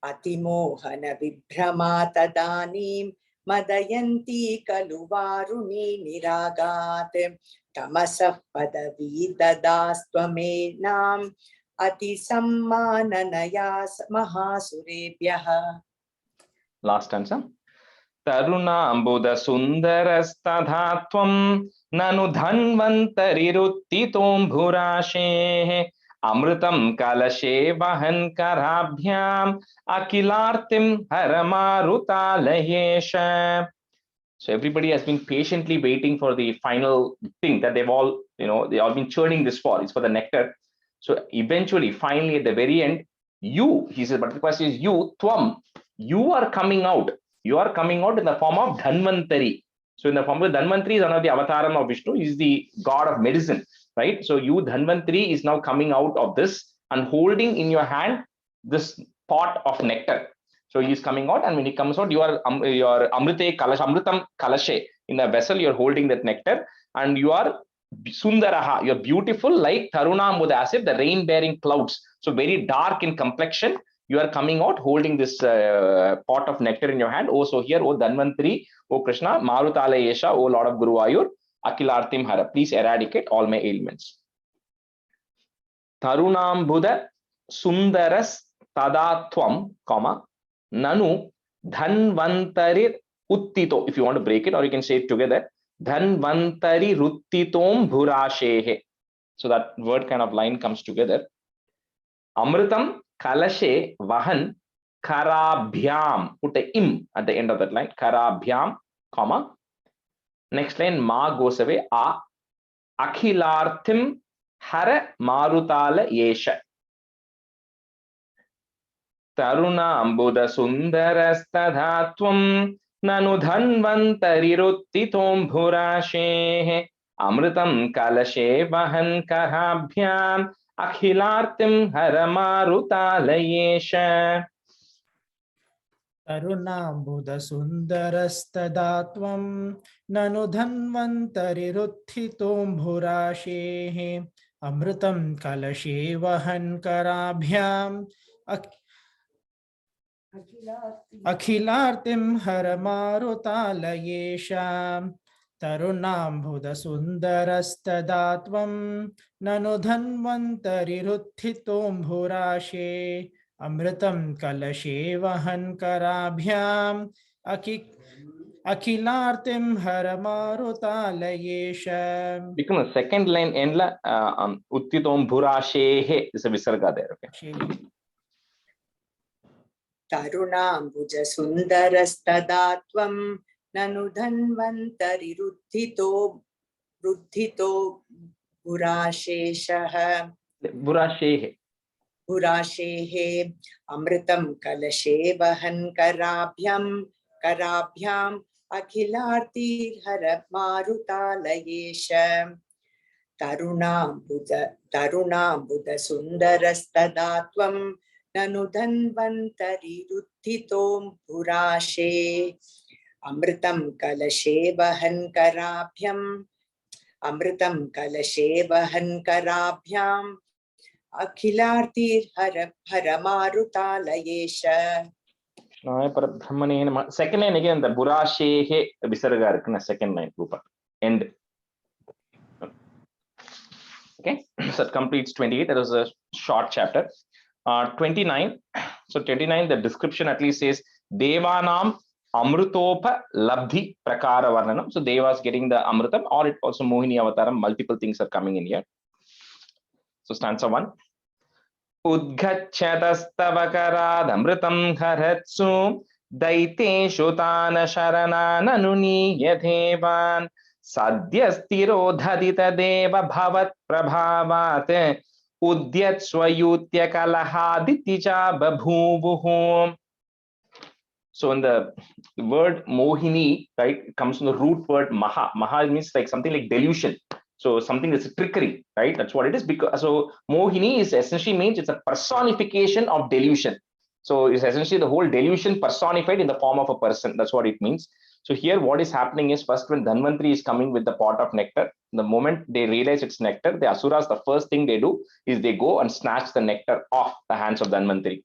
Atimohana vibhrama tadanim madayanti khalu varuni niragat, tamasah padavi dadastvamenam ati sammananaya mahasurebhyaha. Last stanza. Taruna ambuda sundarastadhatvam nanu dhanvantarirutthitom bhurashe amrutam kalashe vahan karabhyam akilartim haramarutalayesha. So everybody has been patiently waiting for the final thing that they've all, they all been churning this for. It's for the nectar. So eventually, finally, at the very end, you, he says, but the question is you, tvam, you are coming out. You are coming out in the form of Dhanvantari. So in the form of Dhanvantari is one of the avataram of Vishnu. He is the god of medicine, right? So you, Dhanvantari, is now coming out of this and holding in your hand this pot of nectar. So he is coming out, and when he comes out, you are your amrite kalash, amrutam kalashe, in a vessel. You are holding that nectar, and you are sundaraha. You are beautiful like tarunambuda, as if the rain-bearing clouds. So very dark in complexion. You are coming out holding this pot of nectar in your hand. Oh, so here, oh Dhanvantari, oh Krishna, Marutalaya, oh Lord of Guruvayur, Akilartim Hara, please eradicate all my ailments. Tarunambuda sundaras tadatvam, comma, nanu dhanvantari uttito. If you want to break it, or you can say it together, dhanvantari ruttitom bhurashehe. So that word kind of line comes together. Amritam kalashe vahan karabhyam. Put a im at the end of that line. Karabhyam, comma. Next line, ma goes away. A. Akhilarthim hara marutala yesha. Taruna ambuda sundarastadhatvam nanu dhanvantari ruttitom bhurashehe amritam kalashe vahan karabhyam akhilartim haramarutalayesha. Tarunambuda sundarastadhatvam nanu dhanvantari rutthitom bhurashehe amritam kalashe vahan karabhyam akhilartim haramarutalayesha. Tarunambuda sundarastadhatvam nanu dhanvantari rutthitom bhurashe amritam kalashe vahan karabhyam Akhilartim Haramarutalayesha. Become the second line end la Uttitom Bhurashehe is a visarga there. Okay. Tarunambuja sundarastadaatvam nanu dhanvantari ruddhito Burasheshah. Burashehe amritam kalashe vahan karabhyam akhilarti hara marutalayesha. Tarunambuda sundarastadaatvam nanu dhanvantari ruddhitom burashe amritam kalashe vahan karabhyam akhilartir hara marutalayesha. Second line again, the Burashehe visarga irukku, second line Rupa end. Okay, so that completes 28. That was a short chapter. 29. So 29, the description at least says Devanam Amrutopa Labdhi Prakara Varnanam. So Devas getting the Amrutam, or it also Mohini Avataram. Multiple things are coming in here. So stanza 1. Udgachyatastavakarat Amrutam Haratsu Daite Shutana Sharana Nanuni Yathevan Sadyastiro Dhadita Deva Bhavat Prabhavat Udyat Swayutya Kalahaditija Babhuvuhum. So in the word Mohini, right, comes from the root word Maha. Maha means like something like delusion. So something that's a trickery, right? That's what it is. Because so Mohini is essentially means it's a personification of delusion. So it's essentially the whole delusion personified in the form of a person. That's what it means. So here what is happening is, first when Dhanvantari is coming with the pot of nectar, the moment they realize it's nectar, the Asuras, the first thing they do is they go and snatch the nectar off the hands of Dhanvantari.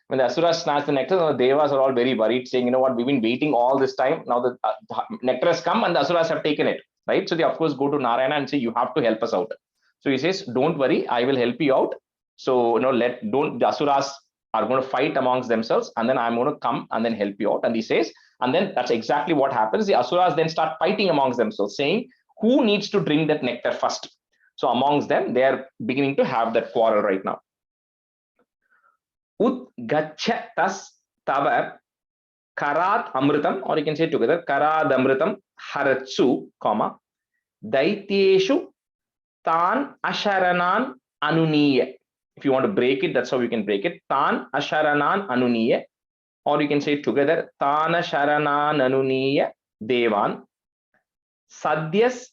When the Asuras snatch the nectar, the Devas are all very worried, saying, you know what, we've been waiting all this time. Now the nectar has come and the Asuras have taken it, right? So they of course go to Narayana and say, you have to help us out. So he says, don't worry, I will help you out. So, you know, the Asuras are going to fight amongst themselves, and then I'm going to come and then help you out. And he says, and then that's exactly what happens. The Asuras then start fighting amongst themselves, saying, who needs to drink that nectar first? So amongst them, they are beginning to have that quarrel right now. Udgachatas tava karat amritam, or you can say together, karad amritam haratsu, comma, daityeshu tan asharanan anuniya. If you want to break it, that's how you can break it. Tan asharanan anuniya, or you can say together, tan asharanan anuniya devan sadyas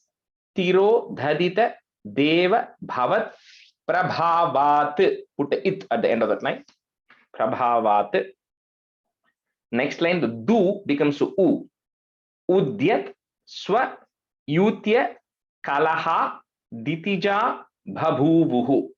tiro dhadita deva bhavat prabhavat. Put it at the end of that line. Prabhavat. Next line, the du becomes u. Udyat swa yutya kalaha ditija bhabhuvuhu.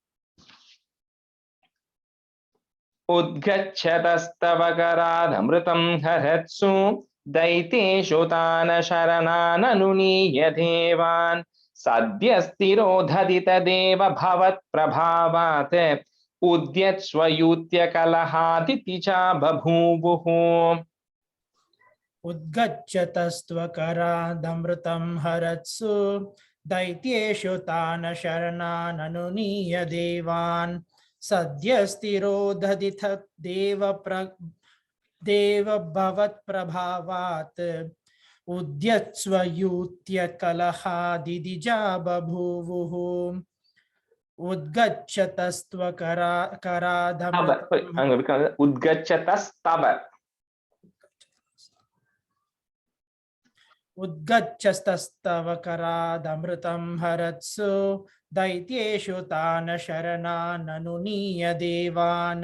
Udgachyatastavakarat amritam haratsu daite shotana sharanananuni yadevan sadyastiro dhadita deva bhavat prabhavat Udyat swayutya kalahaditija babhuvuhu. Udgachyatastavakaradamritam haratsu daityeshu tana sharanananuniya devan sadyastiro dhaditha deva bhavat prabhavat udyat swayutya kalahaditija babhuvuhu. Udgachyatastavakarad Udgachyatastava. Udgachyatastavakarad haratsu daityeshu tana sharanananuniya devan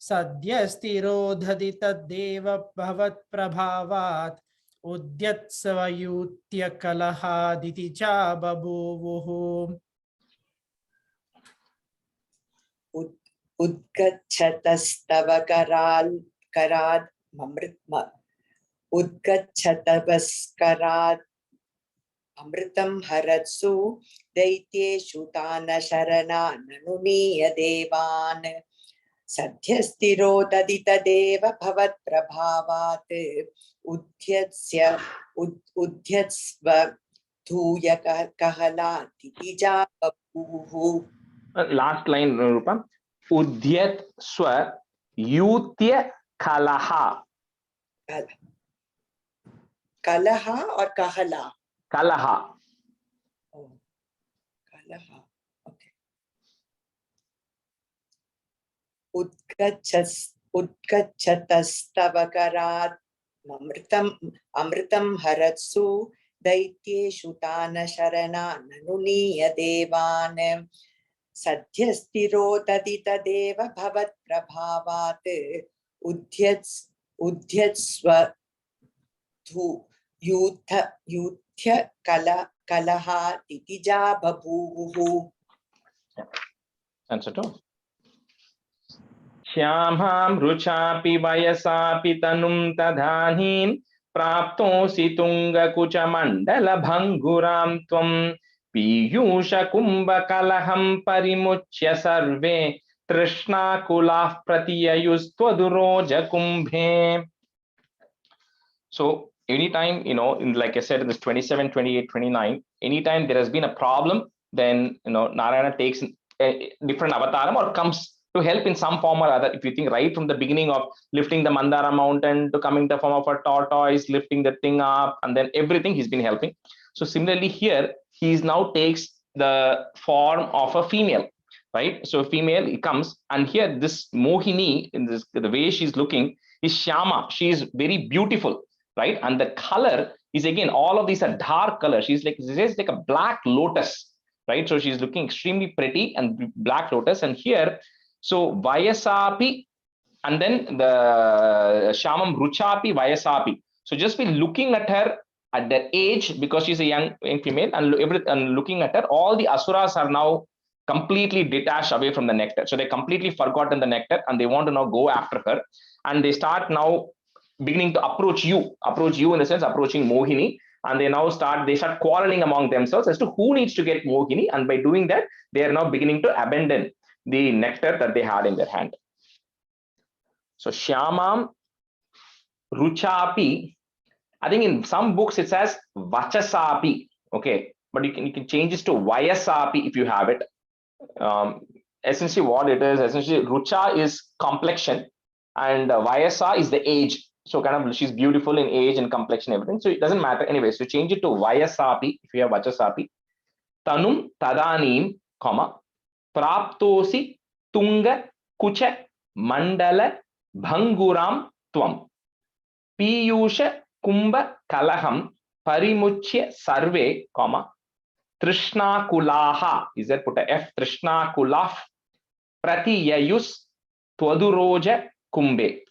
sadyastiro dhadita deva bhavat prabhavat udyat svayutya kalahaditija babhuvuhu. Udgachyatastavakarad Udgachyatavaskarad amritam haratsu daitye shutana sharana nanuniya devan सद्यस्थिरोदधितदेव भवत्प्रभावात् उद्यत्स्व धूय कहलातिजा बभूवुः. Last line, Rupa. Udyat swa yutya kalaha. Kalaha or kahala? Kalaha. Oh, kalaha. Okay. Udgachatastabakarat amritam haratsu दैत्येषु तान शरणा ननुनीय देवान सद्यस्थिरोदधितदेव भवत्प्रभावात् उद्यत्स्व यूथ्य कलहा तितिजा बभूवुः. Answer to. Shyamham ruchapi vayasapi tanum tadhanim praptosi tunga kucha mandala bhanguram tvam piyusha kumbha kalaham parimuchya sarve trishna kulah pratiyayustvaduroja kumbhe. So anytime, like I said in this 27, 28, 29, anytime there has been a problem, then Narayana takes a different avataram or comes to help in some form or other. If you think right from the beginning of lifting the Mandara mountain to coming to the form of a tortoise, lifting the thing up, and then everything he's been helping. So similarly here, he now takes the form of a female, right? So female, he comes, and here this Mohini, in this, the way she's looking, is Shyama. She is very beautiful, right? And the color is, again, all of these are dark colors. She's like, this is like a black lotus, right? So she's looking extremely pretty and black lotus. And here, so Vayasapi, and then the Shamam Ruchapi Vayasapi. So just be looking at her at that age, because she's a young female, and looking at her, all the asuras are now completely detached away from the nectar. So they completely forgotten the nectar, and they want to now go after her. And they start now beginning to approach you in the sense approaching Mohini, and they start quarreling among themselves as to who needs to get Mohini, and by doing that they are now beginning to abandon the nectar that they had in their hand. So Shyamam Ruchapi, I think in some books it says Vachasapi, okay, but you can change this to Vayasapi if you have it. Essentially what it is, essentially Rucha is complexion, and Vayasa is the age. So kind of she's beautiful in age and complexion, everything. So it doesn't matter anyway. So change it to Vayasapi if you have Vachasapi. Tanum tadanim, comma, praptosi tunga kucha mandala bhanguram tvam piyusha kumbha kalaham parimuchya sarve, comma, trishna kulaha, is that put a F, trishna kulaf pratiyayus tvaduroja kumbhe.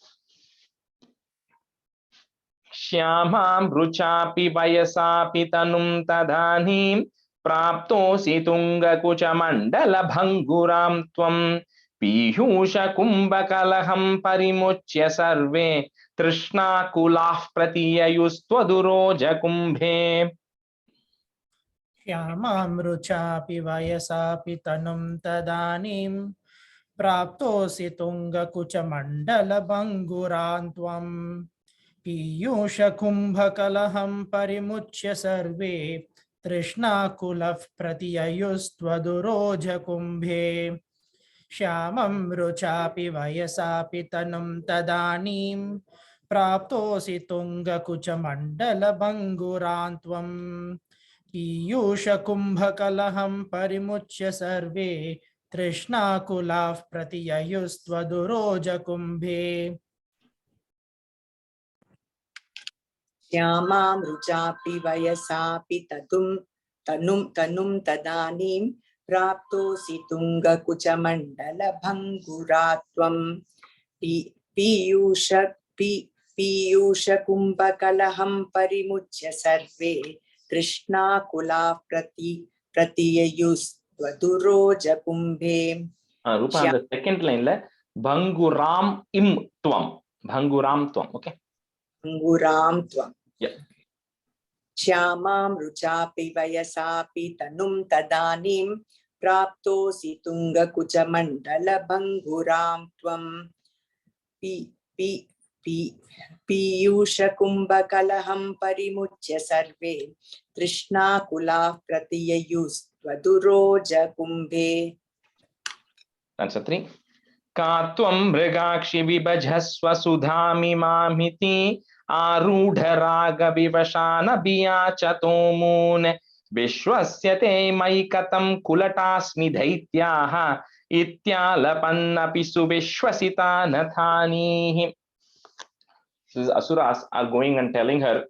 Shyamam ruchapi vayasapi tanum tadhanim praptosi tunga kucha mandala bhanguram tvam piyusha kumbha kalaham parimuchya sarve trishna kulah pratiyayustvaduroja kumbhe. Shyamam ruchapi vayasapi tanum tadanim praptosi tunga kucha mandala bangurantvam piyusha kumbha kalaham parimuchya sarve trishna kulaf pratiyayustvaduroja kumbhe. Shyamam ruchapi vayasapi tanum tadanim praptosi tunga kucha mandala bangurantvam piyusha kumbha kalaham parimuchya sarve trishna kulaf pratiyayustvaduroja kumbhe. Shyamam ruchapi vayasapi tanum tadanim praptosi tunga kucha mandala bhanguratvam piyusha kumbha kalaham parimuchya sarve trishna kula pratiyayustvaduroja kumbhe. Rupa, on the second line, bhanguram im tvam. Bhanguram tvam, okay? Bhanguram tvam. Yeah. Shyamam ruchapi vayasapi tanum tadanim प्राप्तोऽसि तुङ्गकुचमण्डलभङ्गुरां त्वं पीयूषकुम्भकलहं परिमुच्य सर्वे तृष्णाकुलाः प्रतिययुस्त्वदुरोजकुम्भे. Answer 3. Ka tvam mrigakshi vibhajasva sudhamimamiti arudharaga vivashana biyachatomune vishwasyate maikatam kulatasmi dhaityaha ityalapannapi suvishwasita nathanihi. These asuras are going and telling her,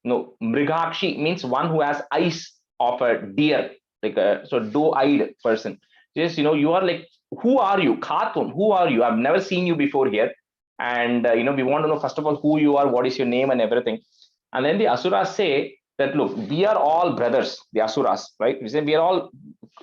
no, mrigakshi means one who has eyes of a deer, like a doe-eyed person. Yes, you are like, who are you? Khatun, who are you? I've never seen you before here. And, we want to know, first of all, who you are, what is your name and everything. And then the asuras say that, look, we are all brothers, the asuras, right? We say we are all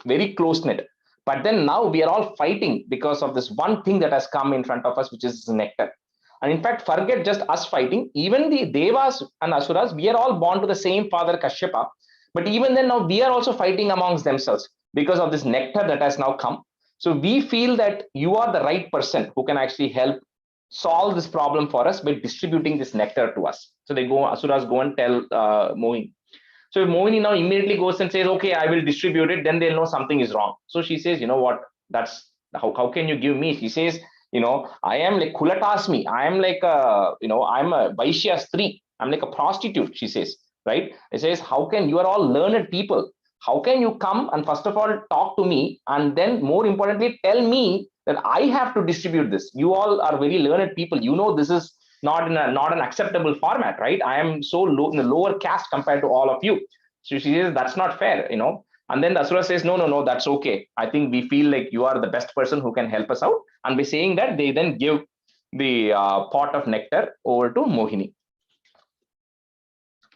very close-knit. But then now we are all fighting because of this one thing that has come in front of us, which is nectar. And in fact, forget just us fighting. Even the devas and asuras, we are all born to the same father, Kashyapa. But even then now we are also fighting amongst themselves because of this nectar that has now come. So we feel that you are the right person who can actually help solve this problem for us by distributing this nectar to us. So asuras go and tell Mohini. So if Mohini now immediately goes and says, okay, I will distribute it, then they'll know something is wrong. So she says, you know what, that's how can you give me? She says, I am like Kulatasmi. I am like I'm a Vaishya Stri. I'm like a prostitute, she says, right? It says, how can you are all learned people? How can you come and first of all talk to me and then more importantly tell me that I have to distribute this? You all are very learned people. This is not an acceptable format, right? I am so low in the lower caste compared to all of you. So she says that's not fair, And then the asura says, no, that's okay. I think we feel like you are the best person who can help us out. And by saying that, they then give the pot of nectar over to Mohini.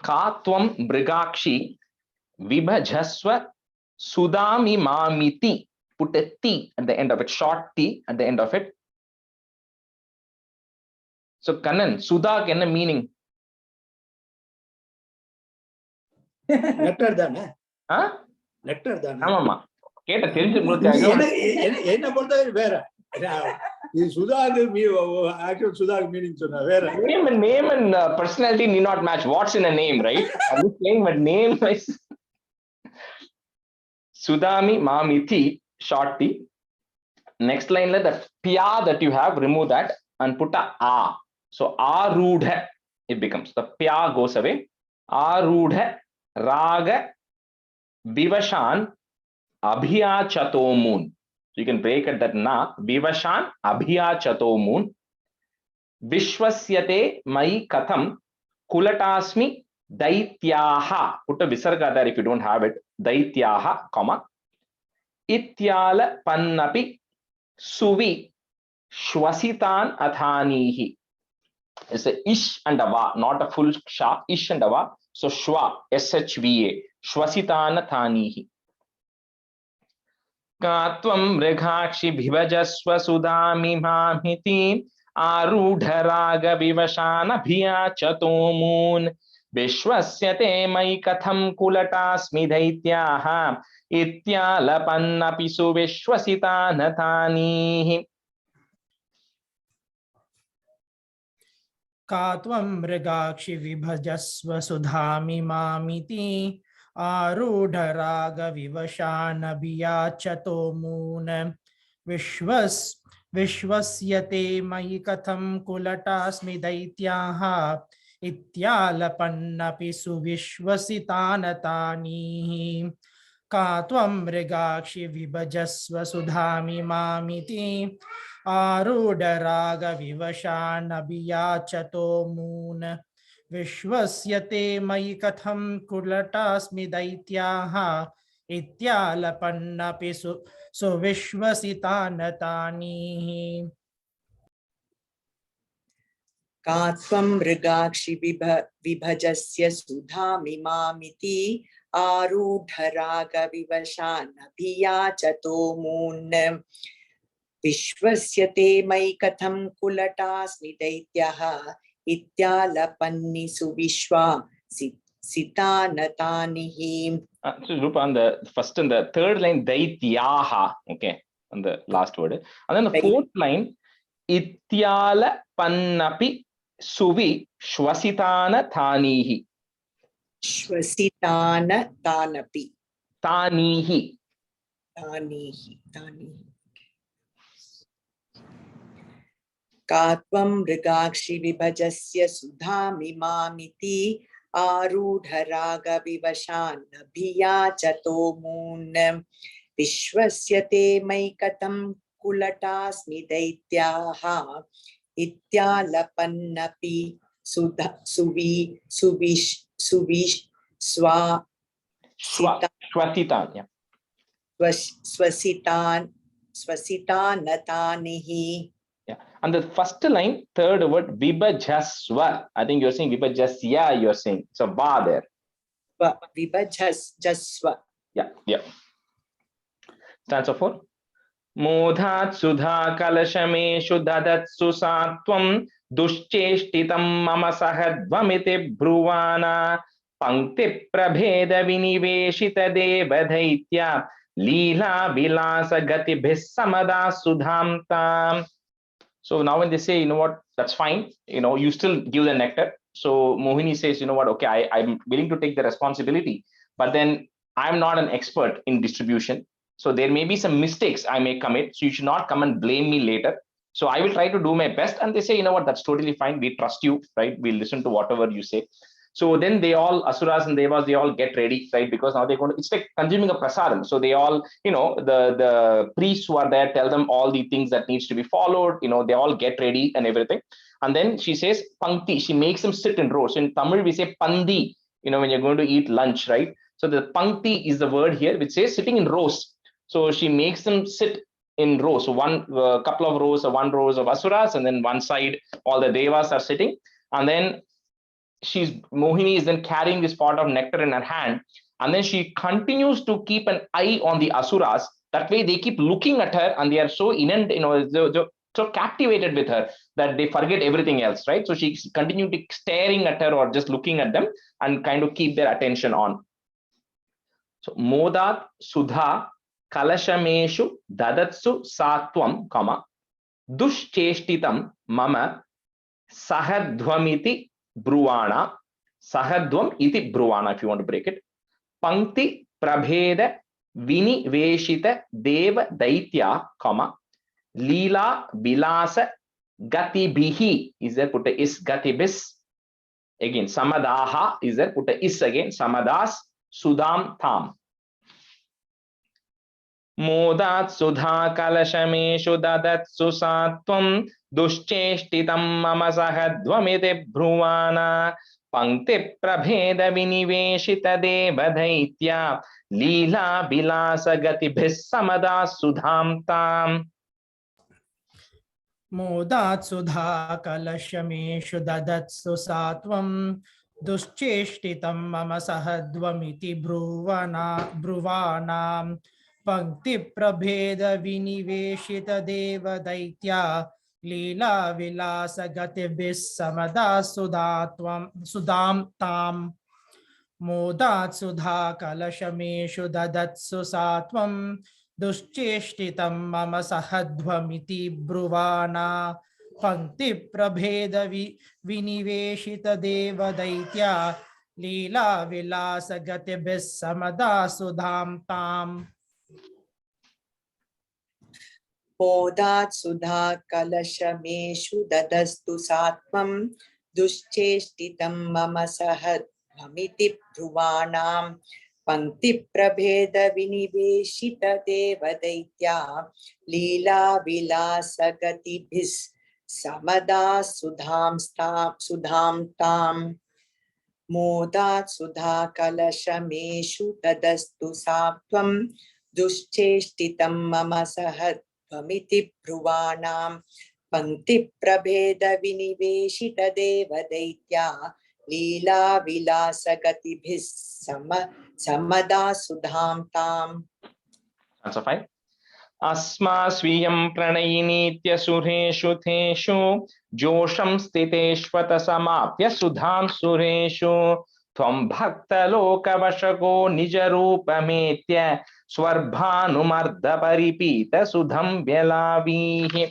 Ka tvam mrigakshi vibhajasva sudami mamiti. Put a T at the end of it, short T at the end of it. So Kannan, Sudha kenna meaning? nectar தானே? nectar தானே? ஆமாமா. கேட்ட தெரிஞ்சு என்ன பொறுத்தவரை வேற. இது சுதாக்கு actual சுதாக்கு meaning சொன்னா வேற. Name and personality need not match. What's in a name, right? I'm just saying, but name is Sudami Mamiti, short T. Next line, let the pya that you have, remove that and put a a. So arudha, it becomes. The pya goes away. Arudha raga vivashan abhyachatomun. So you can break it that na. Vivashan abhyachatomun. Vishwasyate mai katham kulatasmi daityaha. Put a visarga there if you don't have it. Daityaha, comma. Ityala pannapi suvi shwasitan athanihi. It's a ish and a va, not a full sha, ish and a va. So shwa, shva, shwasitan athanihi. Ka tvam mrigakshi bhivajasva sudami mamiti arudharaga vivashana bhyachatomun vishwasyate mai katham kulatasmi daityaha ityalapannapi suvishwasita nathanihi. Ka tvam mrigakshi vibhajasva sudhami mamiti arudharaga vivashana bhyachatomun vishwasyate mai katham kulatasmi daityaha ityalapannapi suvishwasitanatanihi. Ka tvam mrigakshi vibhajasva sudhami mamiti arudharaga vivashana bhyachatomun vishwasyate mai katham kulatasmi daityaha ityalapannapi suvishwasitanatanihi. Ka tvam mrigakshi vibhajasya sudhamimamiti arudharaga vivashana bhyachatomun vishwasyate mai katham kulatasmi daityaha ityalapanni suvishwa sitanatanihi. So Rupa, on the first and the third line, daityaha, okay, on the last word. And then the fourth line, ityala pannapi suvi shwasitana thanihi. Shwasitana tanapi. Tanihi. Tanihi. Katvam mrigakshi vibhajasya sudhamimamiti arudharaga vivashan abhiyachato moon vishwasyate maikatam kulatasmi daityaha ityalapannapi suvish Swasitan, yeah. Swasitanatanihi. Yeah. And the first line, third word, vibhajasva. I think you're saying vibhajasya, you're saying. So ba there. Vibhajasva. Yeah. Stanza 4. Modhat sudha kalashameshu dadatsu satvam dushcheshtitam mama sahadvamiti bruvana pankti prabheda viniveshita devadhaitya leela vilasa gatibhis samada sudhamtam. So now when they say, you know what, that's fine, you still give the nectar. So Mohini says, you know what, okay, I'm willing to take the responsibility, but then I'm not an expert in distribution. So there may be some mistakes I may commit. So you should not come and blame me later. So I will try to do my best. And they say, you know what, that's totally fine. We trust you, right? We'll listen to whatever you say. So then they all, Asuras and Devas, they all get ready, right? Because now they're going to, it's like consuming a prasadam. So they all, the priests who are there tell them all the things that needs to be followed. They all get ready and everything. And then she says, Pankti, she makes them sit in rows. So in Tamil, we say Pandi, when you're going to eat lunch, right? So the Pankti is the word here, which says sitting in rows. So she makes them sit in rows. So one couple of rows or one rows of Asuras, and then one side, all the Devas are sitting. And then Mohini is then carrying this pot of nectar in her hand, and then she continues to keep an eye on the Asuras. That way they keep looking at her, and they are so so captivated with her that they forget everything else, right? So she continued staring at her or just looking at them and kind of keep their attention on. So Modat Sudha Kalashameshu Dadatsu Satvam, Dushcheshtitam Mama Sahadvamiti Bruvana, Sahadvam iti Bruvana, if you want to break it. Pankti Prabheda Viniveshita Deva Daitya, Leela Vilasa Gatibihi, is there, put a is, Gatibis, again, Samadaha, is there, put a is again, Samadas, Sudam Tham. Modat Sudha Kalashameshu Dadatsu Satvam Dushcheshtitam Mama Sahadvamiti Bruvana Pankti Prabheda Viniveshita Deva Daitya Leela Vilasa Gatibhis Samada Sudham Tam. Modat Sudha Kalashameshu Dadatsu Satvam Dushcheshtitam Mama Sahadvamiti Bruvana Pankti Prabheda Viniveshita Deva Daitya Leela Vilasa Gatibhis Samada Sudam Tam. Modat Sudha Kalashameshu Dadatsu Satvam Dushcheshtitam Mama Sahadvamiti Bruvana Pankti Prabheda Viniveshita Deva Daitya Leela Vilasa Gatibhis Samada Sudham Tam. Modat Sudha Kalashameshu Dadastu Satvam Dushcheshtitam Mama Sahadvamiti Bruvanam Pankti Prabheda Viniveshita Deva Daitya Leela Vilasa Gatibhis Samada Sudham Tam. Modat Sudha Kalashameshu Dadastu Satvam Dushcheshtitam Mama Sahadvamiti Bruvanam Pankti Prabheda Viniveshita Deva Daitya Leela Vilasa Gatibhis Samada Sudham Tam. Answer 5. Asma Swiyam Pranayinitya Sureshu Teshu Josham Stiteshvata Samapya Sudham Sureshu Tvam bhakta loka vashako nija rupametya swarbhanumardha paripita sudham vyalavihi.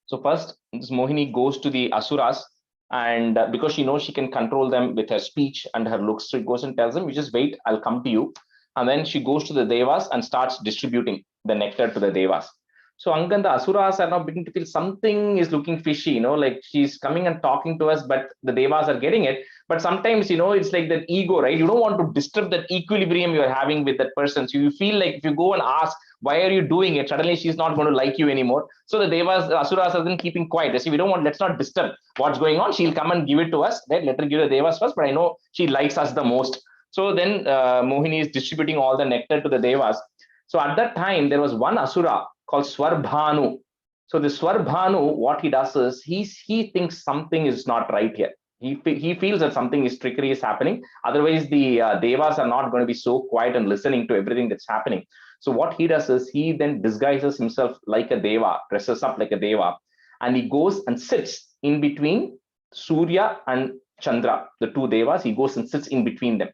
So first, this Mohini goes to the Asuras, and because she knows she can control them with her speech and her looks, so she goes and tells them, "You just wait, I'll come to you." And then she goes to the Devas and starts distributing the nectar to the Devas. So Angan, the Asuras are now beginning to feel something is looking fishy, like she's coming and talking to us, but the Devas are getting it. But sometimes, it's like that ego, right? You don't want to disturb that equilibrium you're having with that person. So you feel like if you go and ask, why are you doing it? Suddenly she's not going to like you anymore. So the Devas, the Asuras are then keeping quiet. They say, let's not disturb what's going on. She'll come and give it to us. Right? Let her give the Devas first, but I know she likes us the most. So then Mohini is distributing all the nectar to the Devas. So at that time, there was one Asura called Swarbhanu. So the Swarbhanu, what he does is he thinks something is not right here. He feels that something is trickery is happening. Otherwise, the Devas are not going to be so quiet and listening to everything that's happening. So what he does is he then disguises himself like a Deva, dresses up like a Deva, and he goes and sits in between Surya and Chandra, the two Devas. He goes and sits in between them.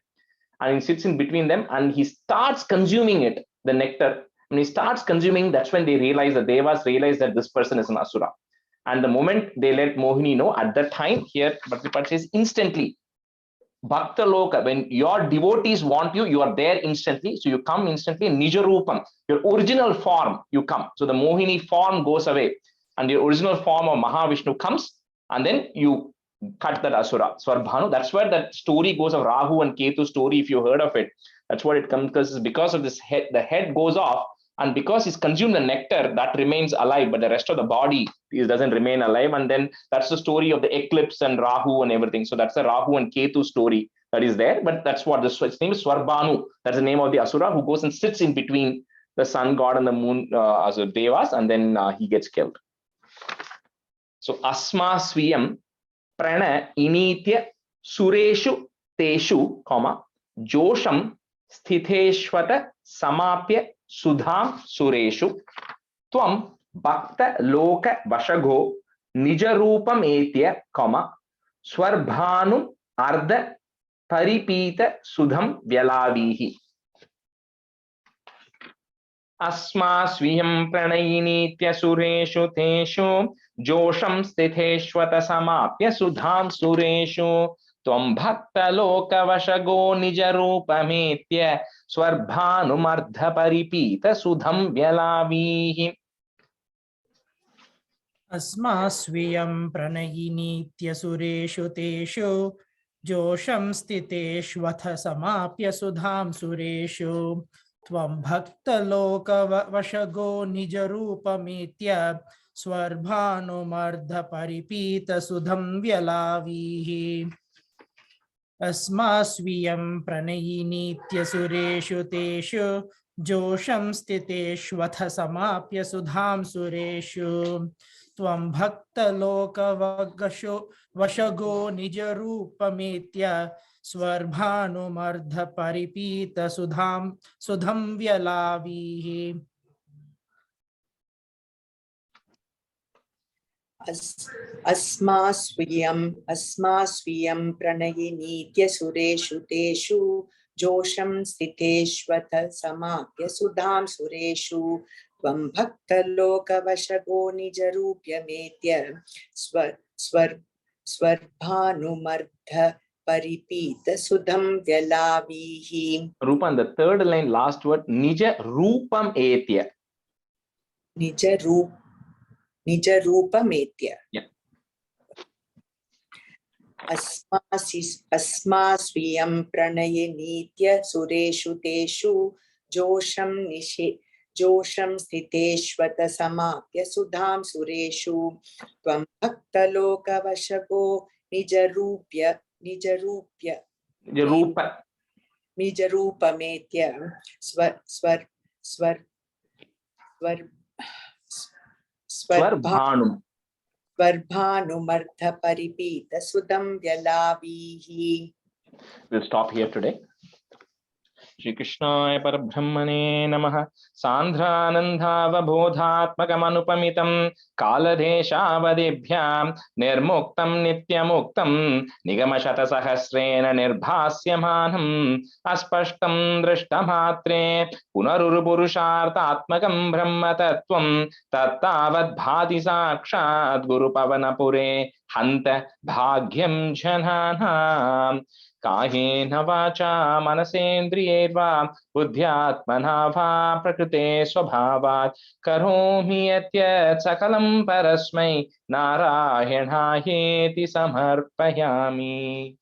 And he sits in between them and he starts consuming it, the nectar. When he starts consuming, that's when they realize, the Devas realize that this person is an Asura. And the moment they let Mohini know, at that time, here Bhaktipat says, instantly, Bhakta Loka, when your devotees want you, you are there instantly. So you come instantly, Nija Rupam, your original form, you come. So the Mohini form goes away and your original form of Mahavishnu comes, and then you cut that Asura, Swarbhanu. That's where that story goes of Rahu and Ketu story, if you heard of it. That's what it comes, because of this head, the head goes off, and because he's consumed the nectar, that remains alive, but the rest of the body doesn't remain alive. And then that's the story of the eclipse and Rahu and everything. So that's the Rahu and Ketu story that is there. But that's what its name is, Swarbhanu. That's the name of the Asura who goes and sits in between the sun god and the moon as a Devas, and then he gets killed. So Asma Swiyam Prana Initya Sureshu Teshu, Josham Sthiteshwata Samapya Sudham Sureshu Tvam Bhakta Loka Vashago Nijarupam Etya, Swarbhanum Ardha Paripita Sudham Vyalavihi. Asma Swiyam Pranayinitya Sureshu Teshu Josham Sthiteshwata Samapya Sudham Sureshu Tvam Bhakta Loka Vashago Nijarupametya Swarbhanumardha Paripita Sudham Vyalavihi. Asma Swiyam Pranayinitya Sureshu Teshu Josham Stiteshwatha Samapya Sudham Sureshu Tvam Bhakta Loka Vashago Nijarupametya Swarbhanumardha Paripita Sudham Vyalavihi. Asma Swiyam Pranayinitya Sureshu Teshu Josham Stiteshwatha Samapya Sudham Sureshu Tvam Bhakta Loka Vashago Nijarupametya Swarbhanumardha Paripita Sudham Vyalavihi. Asma Swiyam Pranayinitya Sureshu Teshu Josham Sthiteshwata Samapya Sudham Sureshu Tvam Bhakta Loka Vashago Nijarupyametya Swarbhanumardha Paripita Sudham Vyalavihi. Rupan, the third line, last word, Nija Rupam Etya. Nijarupametya. Yeah. Asma Swiyam Pranayinitya Sureshu Teshu Josham Sthiteshwata Samapya Sudham Sureshu Tvam Bhakta Loka Vashago Nijarupametya Swarbhanumardha Paripita Sudham Vyalavihi. We'll stop here today. श्रीकृष्णाय परब्रह्मणे नमः। सान्द्रानन्दावबोधात्मकमनुपमितं कालदेशावधिभ्यां निर्मुक्तं नित्यमुक्तं निगमशतसहस्रेण निर्भास्यमानम् अस्पष्टं दृष्टमात्रे पुनरुरुपुरुषार्थात्मकं ब्रह्मतत्त्वं तत्तावद्भाति साक्षात् गुरुपवनपुरे हन्त भाग्यं जनानाम्। कायेन वाचा मनसेन्द्रियैर्वा बुद्ध्यात्मना वा प्रकृते स्वभावात् करोमि यद्यत् सकलं परस्मै नारायणायेति समर्पयामि।